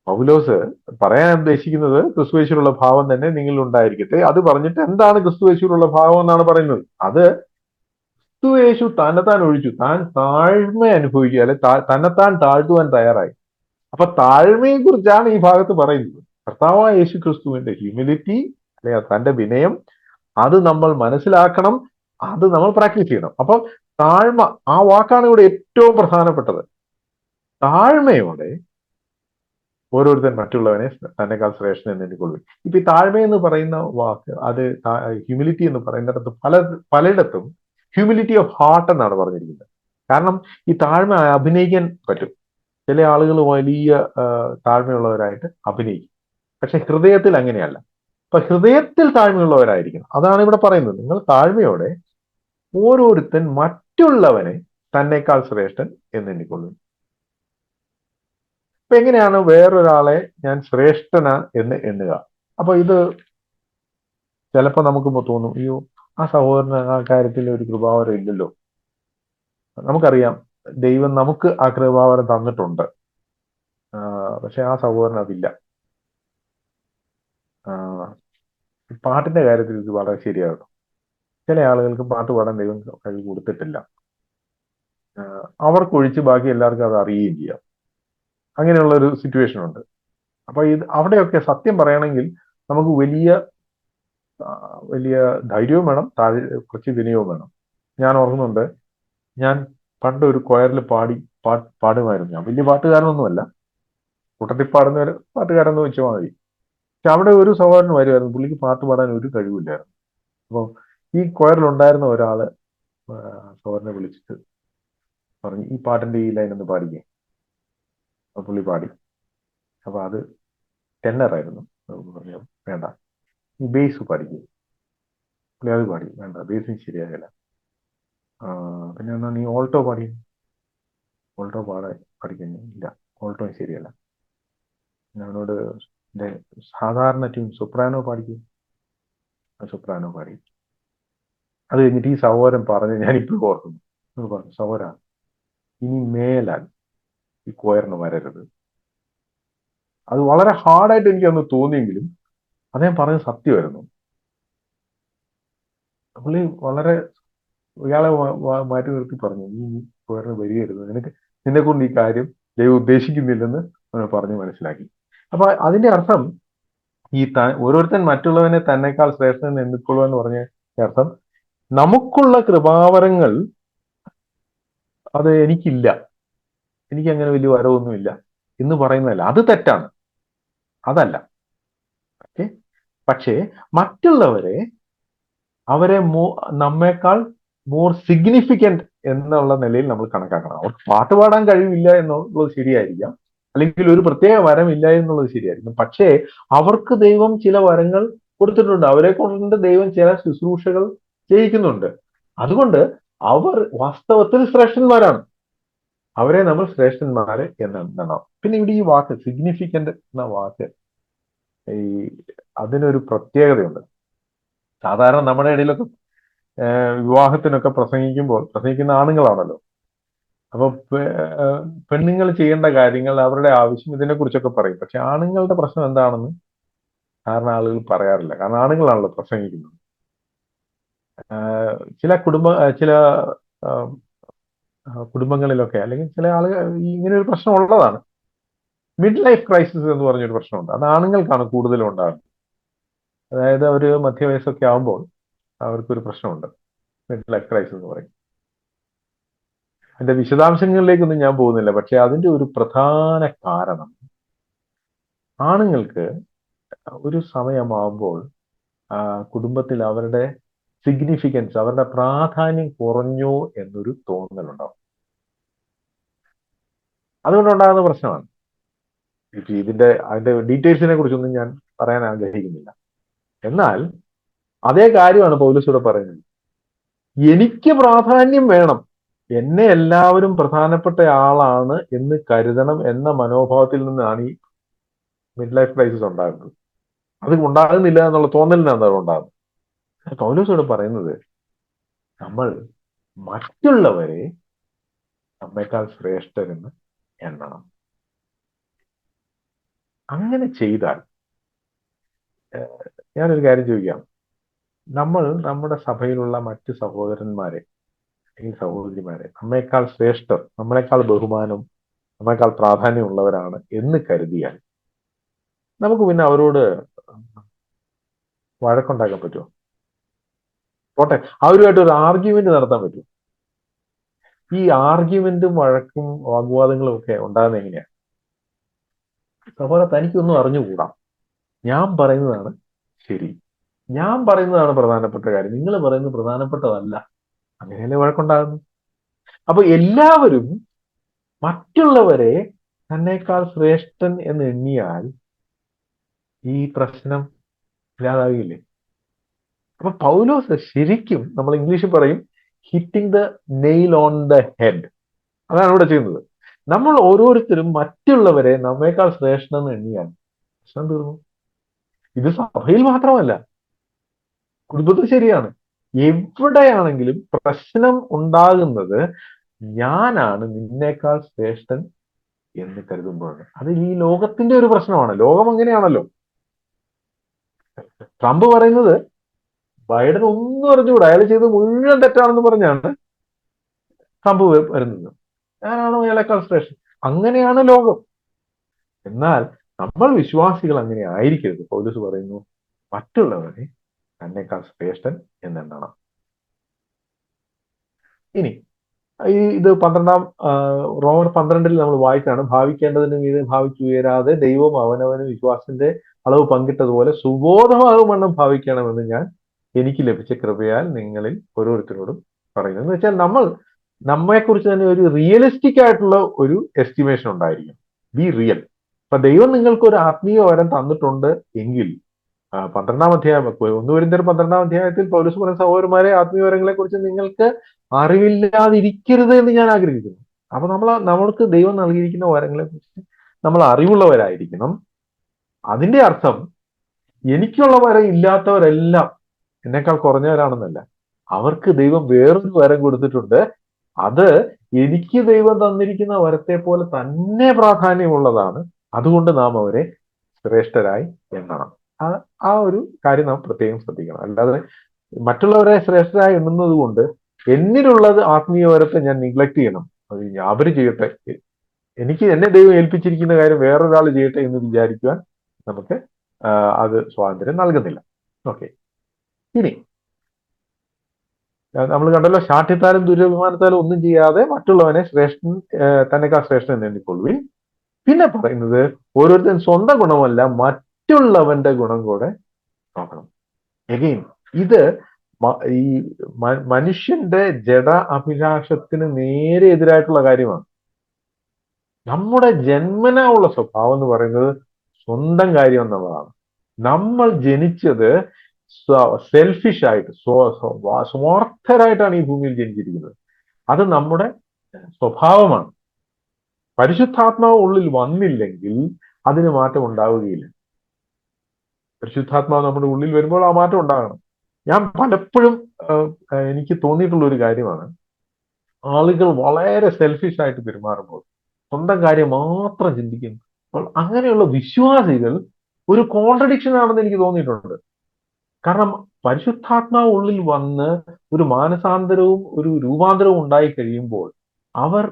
പൗലോസ് പറയാൻ ഉദ്ദേശിക്കുന്നത് ക്രിസ്തുയേശുവിലുള്ള ഭാവം തന്നെ നിങ്ങളിൽ ഉണ്ടായിരിക്കട്ടെ. അത് പറഞ്ഞിട്ട് എന്താണ് ക്രിസ്തുയേശുവിലുള്ള ഭാവം എന്നാണ് പറയുന്നത്? അത് ക്രിസ്തുയേശു തന്നെത്താൻ ഒഴിച്ചു, താൻ താഴ്മ അനുഭവിക്കുക, അല്ലെ തന്നെത്താൻ താഴ്ത്തുവാൻ തയ്യാറായി. അപ്പൊ താഴ്മയെ കുറിച്ചാണ് ഈ ഭാഗത്ത് പറയുന്നത്. കർത്താവായ യേശു ക്രിസ്തുവിന്റെ ഹ്യൂമിലിറ്റി, അല്ലെ തന്റെ വിനയം, അത് നമ്മൾ മനസ്സിലാക്കണം, അത് നമ്മൾ പ്രാക്ടീസ് ചെയ്യണം. അപ്പൊ താഴ്മ, ആ വാക്കാണ് ഇവിടെ ഏറ്റവും പ്രധാനപ്പെട്ടത്. താഴ്മയോടെ ഓരോരുത്തൻ മറ്റുള്ളവനെ തന്നെക്കാൾ ശ്രേഷ്ഠൻ എന്ന് എണ്ണിക്കൊള്ളും. ഇപ്പൊ ഈ താഴ്മ എന്ന് പറയുന്ന വാക്ക്, അത് ഹ്യൂമിലിറ്റി എന്ന് പറയുന്നിടത്ത് പലയിടത്തും ഹ്യൂമിലിറ്റി ഓഫ് ഹാർട്ട് എന്നാണ് പറഞ്ഞിരിക്കുന്നത്. കാരണം ഈ താഴ്മ അഭിനയിക്കാൻ പറ്റും. ചില ആളുകൾ വലിയ താഴ്മയുള്ളവരായിട്ട് അഭിനയിക്കും, പക്ഷെ ഹൃദയത്തിൽ അങ്ങനെയല്ല. അപ്പൊ ഹൃദയത്തിൽ താഴ്മയുള്ളവരായിരിക്കണം. അതാണ് ഇവിടെ പറയുന്നത്. നിങ്ങൾ താഴ്മയോടെ ഓരോരുത്തൻ മറ്റുള്ളവനെ തന്നെക്കാൾ ശ്രേഷ്ഠൻ എന്ന് എണ്ണിക്കൊള്ളും. അപ്പൊ എങ്ങനെയാണ് വേറൊരാളെ ഞാൻ ശ്രേഷ്ഠന എന്ന് എണ്ണുക? അപ്പൊ ഇത് ചിലപ്പോ നമുക്ക് തോന്നും, അയ്യോ ആ സഹോദരന് ആ കാര്യത്തിൽ ഒരു കൃപാവരം ഇല്ലല്ലോ. നമുക്കറിയാം, ദൈവം നമുക്ക് ആ കൃപാവരം തന്നിട്ടുണ്ട്, പക്ഷെ ആ സഹോദരൻ അതില്ല. പാട്ടിന്റെ കാര്യത്തിൽ ഇത് വളരെ ശരിയാകും. ചില ആളുകൾക്ക് പാട്ട് പാടാൻ ദൈവം കഴിവ് കൊടുത്തിട്ടില്ല, അവർക്കൊഴിച്ച് ബാക്കി എല്ലാവർക്കും അത് അറിയുകയും ചെയ്യാം. അങ്ങനെയുള്ള ഒരു സിറ്റുവേഷൻ ഉണ്ട്. അപ്പൊ അവിടെയൊക്കെ സത്യം പറയണമെങ്കിൽ നമുക്ക് വലിയ ധൈര്യവും വേണം, കുറച്ച് വിനയവും വേണം. ഞാൻ ഓർക്കുന്നുണ്ട്, ഞാൻ പണ്ട് ഒരു കൊയറിൽ പാടുമായിരുന്നു. ഞാൻ വലിയ പാട്ടുകാരനൊന്നുമല്ല, കൂട്ടത്തിൽ പാടുന്ന ഒരു പാട്ടുകാരെന്ന് വെച്ചാൽ മതി. പക്ഷെ അവിടെ ഒരു സഹോദരൻ വരുമായിരുന്നു, പുള്ളിക്ക് പാട്ട് പാടാൻ ഒരു കഴിവില്ലായിരുന്നു. അപ്പോൾ ഈ കൊയറിലുണ്ടായിരുന്ന ഒരാള് സഹോദരനെ വിളിച്ചിട്ട് പറഞ്ഞു ഈ പാട്ടിന്റെ ഈ ലൈൻ ഒന്ന് പാടിക്കേ. അപ്പൊ പുള്ളി പാടി. അപ്പൊ അത് ടെന്നറായിരുന്നു. പറഞ്ഞു വേണ്ട, ഈ ബേസ് പാടിക്കേ. പുള്ളി അത് പാടി. വേണ്ട, ബേസിന് ശരിയാകില്ല. പിന്നെ എന്നാ നീ ഓൾട്ടോ പാടി. ഓൾട്ടോ പഠിക്കുന്നു. ഇല്ല, ഓൾട്ടോ ശരിയല്ല. അവനോട് സാധാരണ ട്യൂൺ സൊപ്രാനോ പാടിക്കും. സൊപ്രാനോ പാടി. അത് കഴിഞ്ഞിട്ട് ഈ സഹോദരൻ പറഞ്ഞ് ഞാനിപ്പോൾ ഓർക്കുന്നു. പറഞ്ഞു, സഹോദര, ഇനി മേലാൽ ഈ കൊയറിന് വരരുത്. അത് വളരെ ഹാർഡായിട്ട് എനിക്കന്ന് തോന്നിയെങ്കിലും അദ്ദേഹം പറഞ്ഞ സത്യമായിരുന്നു. പുള്ളി വളരെ ഇയാളെ മാറ്റി നിർത്തി പറഞ്ഞു, നീ കൊയറിന് വരികരുത്, നിന്നെ കൊണ്ട് ഈ കാര്യം ദൈവം ഉദ്ദേശിക്കുന്നില്ലെന്ന് പറഞ്ഞ് മനസ്സിലാക്കി. അപ്പൊ അതിന്റെ അർത്ഥം ഈ ഓരോരുത്തൻ മറ്റുള്ളവനെ തന്നെക്കാൾ ശ്രേഷ്ഠൻ എണ്ണിക്കൊള്ളുക എന്ന് പറഞ്ഞ അർത്ഥം നമുക്കുള്ള കൃപാവരങ്ങൾ അത് എനിക്കില്ല, എനിക്ക് അങ്ങനെ വലിയ വരവൊന്നുമില്ല എന്ന് പറയുന്നതല്ല. അത് തെറ്റാണ്, അതല്ല. ഓക്കെ. പക്ഷേ മറ്റുള്ളവരെ അവരെ നമ്മേക്കാൾ മോർ സിഗ്നിഫിക്കന്റ് എന്നുള്ള നിലയിൽ നമ്മൾ കണക്കാക്കണം. അവർക്ക് പാട്ട് പാടാൻ കഴിവില്ല എന്നുള്ളത് ശരിയായിരിക്കാം, അല്ലെങ്കിൽ ഒരു പ്രത്യേക വരം ഇല്ല എന്നുള്ളത് ശരിയായിരിക്കും. പക്ഷേ അവർക്ക് ദൈവം ചില വരങ്ങൾ കൊടുത്തിട്ടുണ്ട്, അവരെ കൊണ്ട് ദൈവം ചില ശുശ്രൂഷകൾ ചെയ്യിക്കുന്നുണ്ട്. അതുകൊണ്ട് അവർ വാസ്തവത്തിൽ ശ്രേഷ്ഠന്മാരാണ്. അവരെ നമ്മൾ ശ്രേഷ്ഠന്മാര് എന്നെണ്ണണം. പിന്നെ ഇവിടെ ഈ വാക്ക് സിഗ്നിഫിക്കന്റ് എന്ന വാക്ക്, ഈ അതിനൊരു പ്രത്യേകതയുണ്ട്. സാധാരണ നമ്മുടെ ഇടയിലൊക്കെ വിവാഹത്തിനൊക്കെ പ്രസംഗിക്കുന്ന ആണുങ്ങളാണല്ലോ. അപ്പൊ പെണ്ണുങ്ങൾ ചെയ്യേണ്ട കാര്യങ്ങൾ, അവരുടെ ആവശ്യം, ഇതിനെക്കുറിച്ചൊക്കെ പറയും. പക്ഷെ ആണുങ്ങളുടെ പ്രശ്നം എന്താണെന്ന് സാധാരണ ആളുകൾ പറയാറില്ല. കാരണം ആണുങ്ങളാണല്ലോ പ്രസംഗിക്കുന്നത്. ചില കുടുംബങ്ങളിലൊക്കെ, അല്ലെങ്കിൽ ചില ആളുകൾ ഇങ്ങനെ ഒരു പ്രശ്നം ഉള്ളതാണ്. മിഡ് ലൈഫ് ക്രൈസിസ് എന്ന് പറഞ്ഞൊരു പ്രശ്നമുണ്ട്. അത് ആണുങ്ങൾക്കാണ് കൂടുതലും ഉണ്ടാകുന്നത്. അതായത് ഒരു മധ്യവയസ്സൊക്കെ ആകുമ്പോൾ അവർക്കൊരു പ്രശ്നമുണ്ട്, മിഡ് ലൈഫ് ക്രൈസിസ് എന്ന് പറയും. അതിന്റെ വിശദാംശങ്ങളിലേക്കൊന്നും ഞാൻ പോകുന്നില്ല. പക്ഷെ അതിന്റെ ഒരു പ്രധാന കാരണം, ആണുങ്ങൾക്ക് ഒരു സമയമാകുമ്പോൾ കുടുംബത്തിൽ അവരുടെ സിഗ്നിഫിക്കൻസ്, അവരുടെ പ്രാധാന്യം കുറഞ്ഞു എന്നൊരു തോന്നലുണ്ടാവും. അതുകൊണ്ടുണ്ടാകുന്ന പ്രശ്നമാണ്. അതിന്റെ ഡീറ്റെയിൽസിനെ കുറിച്ചൊന്നും ഞാൻ പറയാൻ ആഗ്രഹിക്കുന്നില്ല. എന്നാൽ അതേ കാര്യമാണ് പൗലോസ് ഇവിടെ പറയുന്നത്. എനിക്ക് പ്രാധാന്യം വേണം, എന്നെ എല്ലാവരും പ്രധാനപ്പെട്ട ആളാണ് എന്ന് കരുതണം എന്ന മനോഭാവത്തിൽ നിന്നാണ് ഈ മിഡ് ലൈഫ് ക്രൈസിസ് ഉണ്ടാകുന്നത്. അത് ഉണ്ടാകുന്നില്ല എന്നുള്ള തോന്നലിനാണ് അത് ഉണ്ടാകുന്നത്. പൗലോസ് ഇവിടെ പറയുന്നത്, നമ്മൾ മറ്റുള്ളവരെ നമ്മേക്കാൾ ശ്രേഷ്ഠരെന്ന് എണ്ണണം. അങ്ങനെ ചെയ്താൽ, ഞാനൊരു കാര്യം ചോദിക്കാം, നമ്മൾ നമ്മുടെ സഭയിലുള്ള മറ്റ് സഹോദരന്മാരെ അല്ലെങ്കിൽ സഹോദരിമാരെ നമ്മേക്കാൾ ശ്രേഷ്ഠർ, നമ്മളെക്കാൾ ബഹുമാനം, നമ്മേക്കാൾ പ്രാധാന്യമുള്ളവരാണ് എന്ന് കരുതിയാൽ നമുക്ക് പിന്നെ അവരോട് വഴക്കുണ്ടാക്കാൻ പറ്റുമോ? പോട്ടെ, അവരുമായിട്ട് ഒരു ആർഗ്യുമെന്റ് നടത്താൻ പറ്റുമോ? ഈ ആർഗ്യുമെന്റും വഴക്കും വാഗ്വാദങ്ങളും ഒക്കെ ഉണ്ടാകുന്നത് എങ്ങനെയാണ്? സഹോദര, തനിക്കൊന്നും അറിഞ്ഞുകൂടാ, ഞാൻ പറയുന്നതാണ് ശരി, ഞാൻ പറയുന്നതാണ് പ്രധാനപ്പെട്ട കാര്യം, നിങ്ങൾ പറയുന്നത് പ്രധാനപ്പെട്ടതല്ല. അങ്ങനെയല്ലേ വഴക്കുണ്ടാകുന്നു. അപ്പൊ എല്ലാവരും മറ്റുള്ളവരെ തന്നേക്കാൾ ശ്രേഷ്ഠൻ എന്ന് എണ്ണിയാൽ ഈ പ്രശ്നം ഇല്ലാതാവില്ലേ? അപ്പൊ പൗലോസ് ശരിക്കും, നമ്മൾ ഇംഗ്ലീഷിൽ പറയും, hitting the nail on the head. അതാണ് ഇവിടെ ചെയ്യുന്നത്. നമ്മൾ ഓരോരുത്തരും മറ്റുള്ളവരെ നമ്മേക്കാൾ ശ്രേഷ്ഠൻ എന്ന് എണ്ണിയാൽ പ്രശ്നം തീർന്നു. ഇത് സഭയിൽ മാത്രമല്ല, കുടുംബത്തിൽ ശരിയാണ്. എവിടെയാണെങ്കിലും പ്രശ്നം ഉണ്ടാകുന്നത് ഞാനാണ് നിന്നേക്കാൾ ശ്രേഷ്ഠൻ എന്ന് കരുതുമ്പോഴാണ്. അത് ഈ ലോകത്തിന്റെ ഒരു പ്രശ്നമാണ്. ലോകം അങ്ങനെയാണല്ലോ. ട്രംപ് പറയുന്നത് ബൈഡൻ ഒന്നും അറിഞ്ഞുകൂടാ, അയാൾ ചെയ്ത് മുഴുവൻ തെറ്റാണെന്ന് പറഞ്ഞാണ് ട്രംപ് വരുന്നത്. ഞാനാണ് അയാളെക്കാൾ ശ്രേഷ്ഠൻ. അങ്ങനെയാണ് ലോകം. എന്നാൽ നമ്മൾ വിശ്വാസികൾ അങ്ങനെ ആയിരിക്കരുത്. പൗലോസ് പറയുന്നു, മറ്റുള്ളവരെ തന്നെക്കാൾ ശ്രേഷ്ഠൻ എന്നെണ്ണണം. ഇനി ഇത് 12 റോമർ 12 നമ്മൾ വായിച്ചാണ്, ഭാവിക്കേണ്ടതിന് മീതെ ഭാവിച്ചുയരാതെ ദൈവം അവനവന് വിശ്വാസത്തിന്റെ അളവ് പങ്കിട്ടതുപോലെ സുബോധമാകുമെണ്ണം ഭാവിക്കണമെന്ന് ഞാൻ എനിക്ക് ലഭിച്ച കൃപയാൽ നിങ്ങളിൽ ഓരോരുത്തരോടും പറയുന്നു. എന്ന് വെച്ചാൽ നമ്മൾ നമ്മെക്കുറിച്ച് തന്നെ ഒരു റിയലിസ്റ്റിക് ആയിട്ടുള്ള ഒരു എസ്റ്റിമേഷൻ ഉണ്ടായിരിക്കും. B real. അപ്പൊ ദൈവം നിങ്ങൾക്ക് ഒരു ആത്മീയ വരം തന്നിട്ടുണ്ട് എങ്കിൽ 12-ാം അധ്യായം 1 Corinthians 12-ാം അധ്യായത്തിൽ പൗലോസ് പറയുന്ന സഹോദരന്മാരെ, ആത്മീയ വരങ്ങളെ കുറിച്ച് നിങ്ങൾക്ക് അറിവില്ലാതിരിക്കരുത് എന്ന് ഞാൻ ആഗ്രഹിക്കുന്നു. അപ്പൊ നമ്മൾക്ക് ദൈവം നൽകിയിരിക്കുന്ന വരങ്ങളെ കുറിച്ച് നമ്മൾ അറിവുള്ളവരായിരിക്കണം. അതിന്റെ അർത്ഥം എനിക്കുള്ള വരം ഇല്ലാത്തവരെല്ലാം എന്നെക്കാൾ കുറഞ്ഞവരാണെന്നല്ല. അവർക്ക് ദൈവം വേറൊരു വരം കൊടുത്തിട്ടുണ്ട്. അത് എനിക്ക് ദൈവം തന്നിരിക്കുന്ന വരത്തെ പോലെ തന്നെ പ്രാധാന്യമുള്ളതാണ്. അതുകൊണ്ട് നാം അവരെ ശ്രേഷ്ഠരായി എണ്ണണം. ആ ഒരു കാര്യം നാം പ്രത്യേകം ശ്രദ്ധിക്കണം. അല്ലാതെ മറ്റുള്ളവരെ ശ്രേഷ്ഠരായി എണ്ണുന്നത് കൊണ്ട് എന്നിലുള്ളത് ആത്മീയ വരത്തെ ഞാൻ നിഗ്ലക്ട് ചെയ്യണം. അത് അവര് ചെയ്യട്ടെ, എനിക്ക് എന്നെ ദൈവം ഏൽപ്പിച്ചിരിക്കുന്ന കാര്യം വേറൊരാൾ ചെയ്യട്ടെ എന്ന് വിചാരിക്കുവാൻ നമുക്ക് അത് സ്വാതന്ത്ര്യം നൽകുന്നില്ല. ഓക്കെ, ഇനി നമ്മൾ കണ്ടല്ലോ, ശാഠ്യത്താലും ദുരഭിമാനത്താലും ഒന്നും ചെയ്യാതെ മറ്റുള്ളവനെ ശ്രേഷ്ഠൻ തന്നെക്കാൾ ശ്രേഷ്ഠൻ എന്ന് എണ്ണിക്കൊള്ളുവിൻ. പിന്നെ പറയുന്നത് ഓരോരുത്തരും സ്വന്തം ഗുണമല്ല മറ്റുള്ളവന്റെ ഗുണം കൂടെ നോക്കണം. എഗെയിൻ ഇത് ഈ മനുഷ്യന്റെ ജഡ അഭിലാഷത്തിന് നേരെ എതിരായിട്ടുള്ള കാര്യമാണ്. നമ്മുടെ ജന്മനാ ഉള്ള സ്വഭാവം എന്ന് പറയുന്നത് സ്വന്തം കാര്യം എന്നുള്ളതാണ്. നമ്മൾ ജനിച്ചത് സെൽഫിഷ് ആയിട്ട്, സ്വാർത്ഥരായിട്ടാണ് ഈ ഭൂമിയിൽ ജനിച്ചിരിക്കുന്നത്. അത് നമ്മുടെ സ്വഭാവമാണ്. പരിശുദ്ധാത്മാവ് ഉള്ളിൽ വന്നില്ലെങ്കിൽ അതിന് മാറ്റം ഉണ്ടാവുകയില്ല. പരിശുദ്ധാത്മാവ് നമ്മുടെ ഉള്ളിൽ വരുമ്പോൾ ആ മാറ്റം ഉണ്ടാകണം. ഞാൻ പലപ്പോഴും എനിക്ക് തോന്നിയിട്ടുള്ള ഒരു കാര്യമാണ്, ആളുകൾ വളരെ സെൽഫിഷ് ആയിട്ട് പെരുമാറുമ്പോൾ, സ്വന്തം കാര്യം മാത്രം ചിന്തിക്കുന്നു. അപ്പോൾ അങ്ങനെയുള്ള വിശ്വാസികൾ ഒരു കോൺട്രഡിക്ഷൻ ആണെന്ന് എനിക്ക് തോന്നിയിട്ടുണ്ട്. കാരണം പരിശുദ്ധാത്മാവ് ഉള്ളിൽ വന്ന് ഒരു മാനസാന്തരവും ഒരു രൂപാന്തരവും ഉണ്ടായി കഴിയുമ്പോൾ അവർ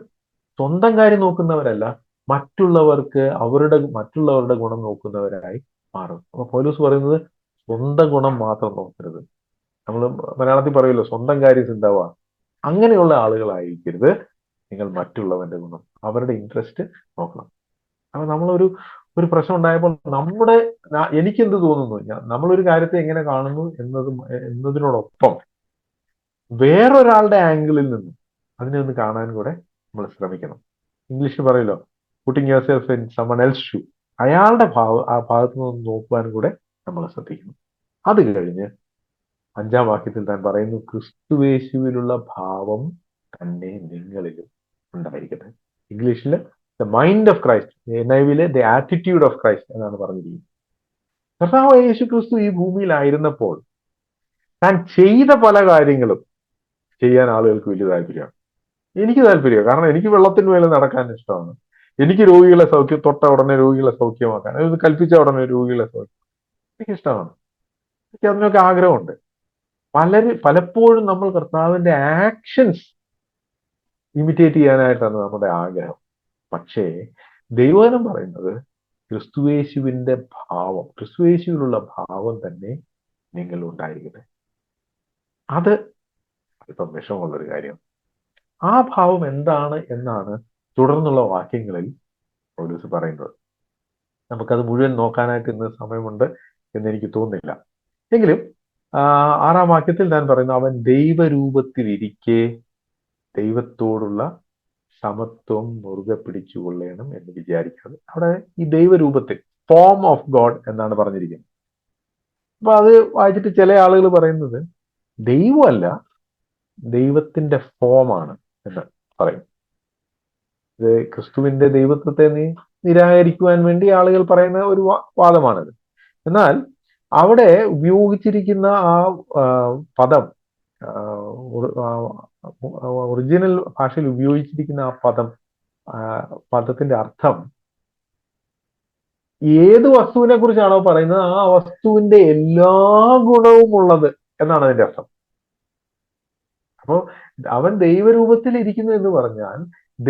സ്വന്തം കാര്യം നോക്കുന്നവരല്ല, മറ്റുള്ളവരുടെ ഗുണം നോക്കുന്നവരായി മാറും. അപ്പൊ പൗലോസ് പറയുന്നത് സ്വന്തം ഗുണം മാത്രം നോക്കരുത്. നമ്മൾ മലയാളത്തിൽ പറയുമല്ലോ, സ്വന്തം കാര്യം ചിന്താവുക. അങ്ങനെയുള്ള ആളുകളായിരിക്കരുത് നിങ്ങൾ. മറ്റുള്ളവന്റെ ഗുണം, അവരുടെ ഇൻട്രസ്റ്റ് നോക്കണം. അപ്പൊ നമ്മളൊരു പ്രശ്നം ഉണ്ടായപ്പോൾ എനിക്കെന്ത് തോന്നുന്നു, നമ്മളൊരു കാര്യത്തെ എങ്ങനെ കാണുന്നു എന്നതിനോടൊപ്പം വേറൊരാളുടെ ആംഗിളിൽ നിന്ന് അതിനെ ഒന്ന് കാണാൻ കൂടെ നമ്മൾ ശ്രമിക്കണം. ഇംഗ്ലീഷിൽ പറയല്ലോ, putting yourself in someone else shoe. അയാളുടെ ആ ഭാഗത്ത് നിന്ന് നോക്കുവാൻ കൂടെ നമ്മൾ ശ്രദ്ധിക്കണം. അത് കഴിഞ്ഞ് 5-ാം വാക്യത്തിൽ താൻ പറയുന്നു, ക്രിസ്തുവേശുവിലുള്ള ഭാവം തന്നെ നിങ്ങളിലും ഉണ്ടായിരിക്കട്ടെ. ഇംഗ്ലീഷിൽ ദ മൈൻഡ് ഓഫ് ക്രൈസ്റ്റ്, NIV-ലെ ദ ആറ്റിറ്റ്യൂഡ് ഓഫ് ക്രൈസ്റ്റ് എന്നാണ് പറഞ്ഞിരിക്കുന്നത്. കർത്താവ് യേശു ക്രിസ്തു ഈ ഭൂമിയിലായിരുന്നപ്പോൾ താൻ ചെയ്ത പല കാര്യങ്ങളും ചെയ്യാൻ ആളുകൾക്ക് വലിയ താല്പര്യമാണ്. എനിക്ക് താല്പര്യമാണ്. കാരണം എനിക്ക് വെള്ളത്തിന് മേലെ നടക്കാൻ ഇഷ്ടമാണ്. എനിക്ക് രോഗികളെ തൊട്ട ഉടനെ രോഗികളെ സൗഖ്യമാക്കാൻ, അത് കൽപ്പിച്ച ഉടനെ രോഗികളെ സൗഖ്യം എനിക്ക് ഇഷ്ടമാണ്. എനിക്ക് അതിനൊക്കെ ആഗ്രഹമുണ്ട്. പലപ്പോഴും നമ്മൾ കർത്താവിന്റെ ആക്ഷൻസ് ഇമിറ്റേറ്റ് ചെയ്യാനായിട്ടാണ് നമ്മുടെ ആഗ്രഹം. പക്ഷേ ദൈവവചനം പറയുന്നത് ക്രിസ്തുവേശുവിന്റെ ഭാവം, ക്രിസ്തുവേശുവിലുള്ള ഭാവം തന്നെ നിങ്ങൾ ഉണ്ടായിരിക്കട്ടെ. അത് അല്പം വിഷമമുള്ളൊരു കാര്യം. ആ ഭാവം എന്താണ് എന്നാണ് തുടർന്നുള്ള വാക്യങ്ങളിൽ പൗലോസ് പറയുന്നത്. നമുക്കത് മുഴുവൻ നോക്കാനായിട്ട് ഇന്ന് സമയമുണ്ട് എന്നെനിക്ക് തോന്നുന്നില്ല. എങ്കിലും 6-ാം വാക്യത്തിൽ ഞാൻ പറയുന്നു, അവൻ ദൈവരൂപത്തിലിരിക്കെ ദൈവത്തോടുള്ള സമത്വം മുറുകെ പിടിച്ചുകൊള്ളണം എന്ന് വിചാരിക്കുന്നത്. അവിടെ ഈ ദൈവരൂപത്തിൽ, ഫോം ഓഫ് ഗോഡ് എന്നാണ് പറഞ്ഞിരിക്കുന്നത്. അപ്പൊ അത് വായിച്ചിട്ട് ചില ആളുകൾ പറയുന്നത് ദൈവമല്ല, ദൈവത്തിന്റെ ഫോമാണ് എന്ന് പറയും. ഇത് ക്രിസ്തുവിന്റെ ദൈവത്വത്തെ നിരാകരിക്കുവാൻ വേണ്ടി ആളുകൾ പറയുന്ന ഒരു വാദമാണിത്. എന്നാൽ അവിടെ ഉപയോഗിച്ചിരിക്കുന്ന ആ പദം, ഒറിജിനൽ ഭാഷയിൽ ഉപയോഗിച്ചിരിക്കുന്ന ആ പദത്തിന്റെ അർത്ഥം ഏത് വസ്തുവിനെ കുറിച്ചാണോ പറയുന്നത് ആ വസ്തുവിന്റെ എല്ലാ ഗുണവും ഉള്ളത് എന്നാണ് അതിന്റെ അർത്ഥം. അപ്പോ അവൻ ദൈവരൂപത്തിൽ ഇരിക്കുന്നു എന്ന് പറഞ്ഞാൽ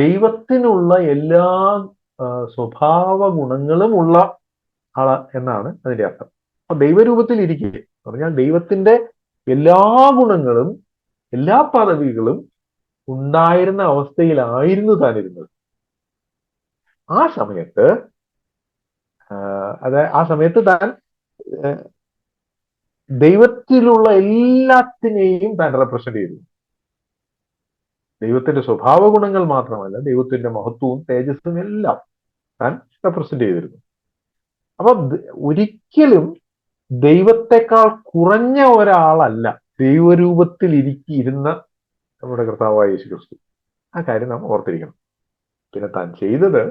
ദൈവത്തിനുള്ള എല്ലാ സ്വഭാവ ഗുണങ്ങളും ഉള്ള ആള എന്നാണ് അതിന്റെ അർത്ഥം. അപ്പൊ ദൈവരൂപത്തിൽ ഇരിക്കുക പറഞ്ഞാൽ ദൈവത്തിന്റെ എല്ലാ ഗുണങ്ങളും എല്ലാ പദവികളും ഉണ്ടായിരുന്ന അവസ്ഥയിലായിരുന്നു താനിരുന്നത്. ആ സമയത്ത് താൻ ദൈവത്തിലുള്ള എല്ലാത്തിനെയും താൻ റെപ്രസെന്റ് ചെയ്തു. ദൈവത്തിന്റെ സ്വഭാവ ഗുണങ്ങൾ മാത്രമല്ല, ദൈവത്തിന്റെ മഹത്വവും തേജസ്സും എല്ലാം താൻ റെപ്രസെന്റ് ചെയ്തിരുന്നു. അപ്പൊ ഒരിക്കലും ദൈവത്തെക്കാൾ കുറഞ്ഞ ഒരാളല്ല ദൈവരൂപത്തിൽ ഇരുന്ന നമ്മുടെ കർത്താവായ യേശു ക്രിസ്തു. ആ കാര്യം നാം ഓർത്തിരിക്കണം. പിന്നെ താൻ ചെയ്തത്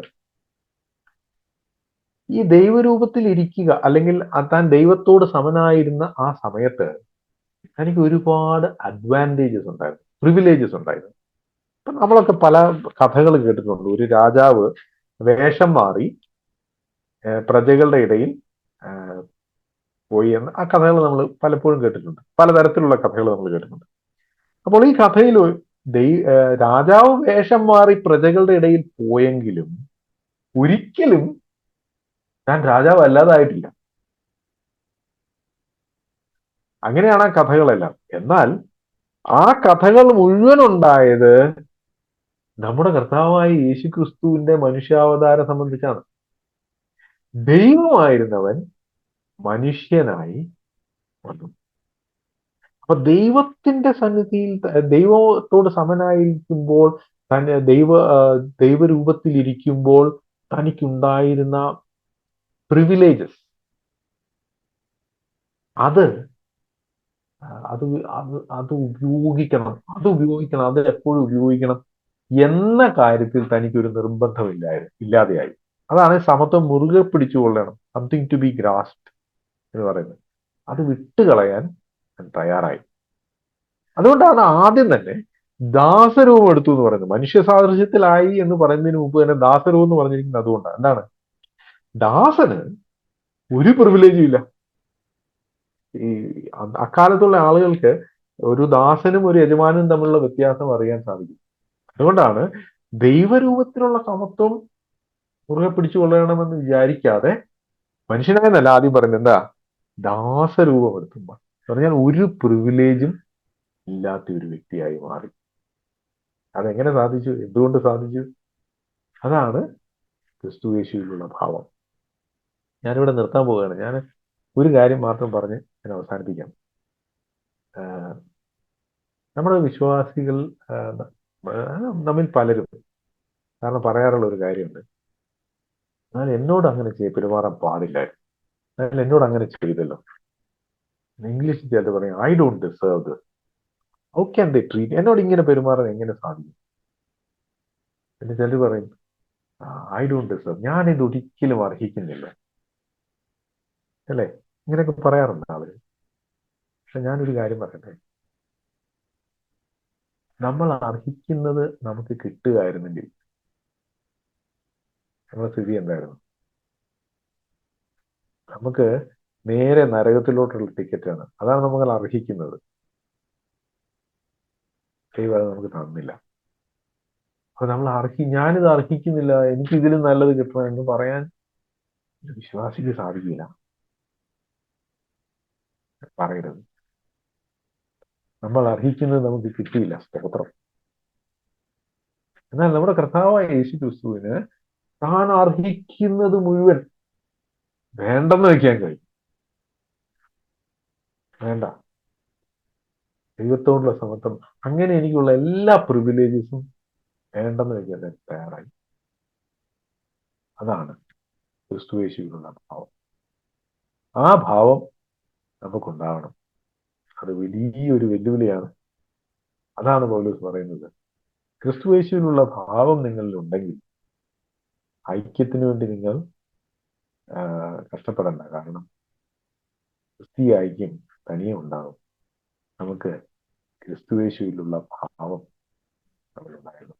ഈ ദൈവരൂപത്തിൽ ഇരിക്കുക, അല്ലെങ്കിൽ താൻ ദൈവത്തോട് സമനായിരുന്ന ആ സമയത്ത് തനിക്ക് ഒരുപാട് അഡ്വാൻറ്റേജസ് ഉണ്ടായിരുന്നു, പ്രിവിലേജസ് ഉണ്ടായിരുന്നു. ഇപ്പൊ നമ്മളൊക്കെ പല കഥകൾ കേട്ടിട്ടുണ്ട്. ഒരു രാജാവ് വേഷം മാറി പ്രജകളുടെ ഇടയിൽ പോയി എന്ന് ആ കഥകൾ നമ്മൾ പലപ്പോഴും കേട്ടിട്ടുണ്ട്. പലതരത്തിലുള്ള കഥകൾ നമ്മൾ കേട്ടിട്ടുണ്ട്. അപ്പോൾ ഈ കഥയിൽ രാജാവ് വേഷം മാറി പ്രജകളുടെ ഇടയിൽ പോയെങ്കിലും ഒരിക്കലും താൻ രാജാവ് അല്ലാതായിട്ടില്ല. അങ്ങനെയാണ് ആ കഥകളെല്ലാം. എന്നാൽ ആ കഥകൾ മുഴുവൻ ഉണ്ടായത് നമ്മുടെ കർത്താവായ യേശു ക്രിസ്തുവിന്റെ മനുഷ്യാവതാരം സംബന്ധിച്ചാണ്. ദൈവമായിരുന്നവൻ മനുഷ്യനായി വന്നു. അപ്പൊ ദൈവത്തിന്റെ സന്നിധിയിൽ ദൈവത്തോട് സമനായിരിക്കുമ്പോൾ, തന്നെ ദൈവരൂപത്തിൽ ഇരിക്കുമ്പോൾ തനിക്കുണ്ടായിരുന്ന പ്രിവിലേജസ്, അത് അത് അത് ഉപയോഗിക്കണം, അത് എപ്പോഴും ഉപയോഗിക്കണം എന്ന കാര്യത്തിൽ തനിക്കൊരു ഇല്ലാതെയായി. അതാണ് സമത്വം മുറുകെ പിടിച്ചുകൊള്ളണം, സംതിങ് ടു ബി ഗ്രാസ്ഡ് എന്ന് പറയുന്നത്. അത് വിട്ടുകളയാൻ തയ്യാറായി. അതുകൊണ്ടാണ് ആദ്യം തന്നെ ദാസരൂപം എടുത്തു എന്ന് പറയുന്നത്. മനുഷ്യ സാദൃശ്യത്തിലായി എന്ന് പറയുന്നതിന് മുമ്പ് തന്നെ ദാസരൂപം എന്ന് പറഞ്ഞിരിക്കുന്നത് അതുകൊണ്ടാണ്. എന്താണ്? ദാസന് ഒരു പ്രിവിലേജും ഇല്ല. ഈ അക്കാലത്തുള്ള ആളുകൾക്ക് ഒരു ദാസനും ഒരു യജമാനും തമ്മിലുള്ള വ്യത്യാസം അറിയാൻ സാധിക്കും. അതുകൊണ്ടാണ് ദൈവരൂപത്തിലുള്ള സമത്വം മുറുകെ പിടിച്ചുകൊള്ളണമെന്ന് വിചാരിക്കാതെ മനുഷ്യനായെന്നല്ല ആദ്യം പറയുന്നത്, എന്താ? ദാസരൂപം എടുത്തുമ്പോൾ പറഞ്ഞാൽ ഒരു പ്രിവിലേജും ഇല്ലാത്ത ഒരു വ്യക്തിയായി മാറി. അതെങ്ങനെ സാധിച്ചു? എന്തുകൊണ്ട് സാധിച്ചു? അതാണ് ക്രിസ്തുയേശുവിലുള്ള ഭാവം. ഞാനിവിടെ നിർത്താൻ പോവുകയാണ്. ഞാൻ ഒരു കാര്യം മാത്രം പറഞ്ഞ് ഞാൻ അവസാനിപ്പിക്കാം. നമ്മുടെ വിശ്വാസികൾ നമ്മിൽ പലരും കാരണം പറയാറുള്ള ഒരു കാര്യമുണ്ട്, എന്നാൽ എന്നോട് അങ്ങനെ പെരുമാറാൻ പാടില്ലായിരുന്നു, എന്നാൽ എന്നോട് അങ്ങനെ ചെയ്തല്ലോ. ഇംഗ്ലീഷിൽ ചിലർ പറയും, I don't deserve this, how can they treat, എന്നോട് ഇങ്ങനെ പെരുമാറാൻ എങ്ങനെ സാധിക്കും? പിന്നെ ചിലർ പറയും, ഐ ഡോണ്ട് ഡിസേർവ്, ഞാനിത് ഒരിക്കലും അർഹിക്കുന്നില്ല, അല്ലേ? ഇങ്ങനെയൊക്കെ പറയാറുണ്ട് ആളുകൾ. പക്ഷെ ഞാനൊരു കാര്യം പറയട്ടെ, നമ്മൾ അർഹിക്കുന്നത് നമുക്ക് കിട്ടുകയായിരുന്നെങ്കിൽ നമ്മുടെ സ്ഥിതി എന്തായിരുന്നു? നമുക്ക് നേരെ നരകത്തിലോട്ടുള്ള ടിക്കറ്റാണ്. അതാണ് നമ്മൾ അർഹിക്കുന്നത്. ദൈവം അത് നമുക്ക് തന്നില്ല. അപ്പൊ നമ്മൾ ഞാനിത് അർഹിക്കുന്നില്ല, എനിക്ക് ഇതിലും നല്ലത് കിട്ടണം എന്ന് പറയാൻ വിശ്വാസിക്ക് സാധിക്കില്ല. പറയരുത്. നമ്മൾ അർഹിക്കുന്നത് നമുക്ക് കിട്ടിയില്ല, സ്തോത്രം. എന്നാൽ നമ്മുടെ കർത്താവായ യേശു ക്രിസ്തുവിന് താൻ അർഹിക്കുന്നത് മുഴുവൻ വേണ്ടെന്ന് വെക്കാൻ കഴിയും. വേണ്ട, ദൈവത്തോടുള്ള സമത്വം, അങ്ങനെ എനിക്കുള്ള എല്ലാ പ്രിവിലേജസും വേണ്ടെന്ന് വെക്കാൻ തയ്യാറായി. അതാണ് ക്രിസ്തുയേശുവിലുള്ള ഭാവം. ആ ഭാവം നമുക്കുണ്ടാവണം. അത് വലിയൊരു വെല്ലുവിളിയാണ്. അതാണ് പൗലോസ് പറയുന്നത്, ക്രിസ്തുയേശുവിനുള്ള ഭാവം നിങ്ങളിൽ ഉണ്ടെങ്കിൽ ഐക്യത്തിന് വേണ്ടി നിങ്ങൾ കഷ്ടപ്പെടണ്ട. കാരണം ക്രിസ്തീയ ഐക്യം തനിയെ ഉണ്ടാകും. നമുക്ക് ക്രിസ്തുയേശുവിലുള്ള ഭാവം നമ്മളുണ്ടായിരുന്നു.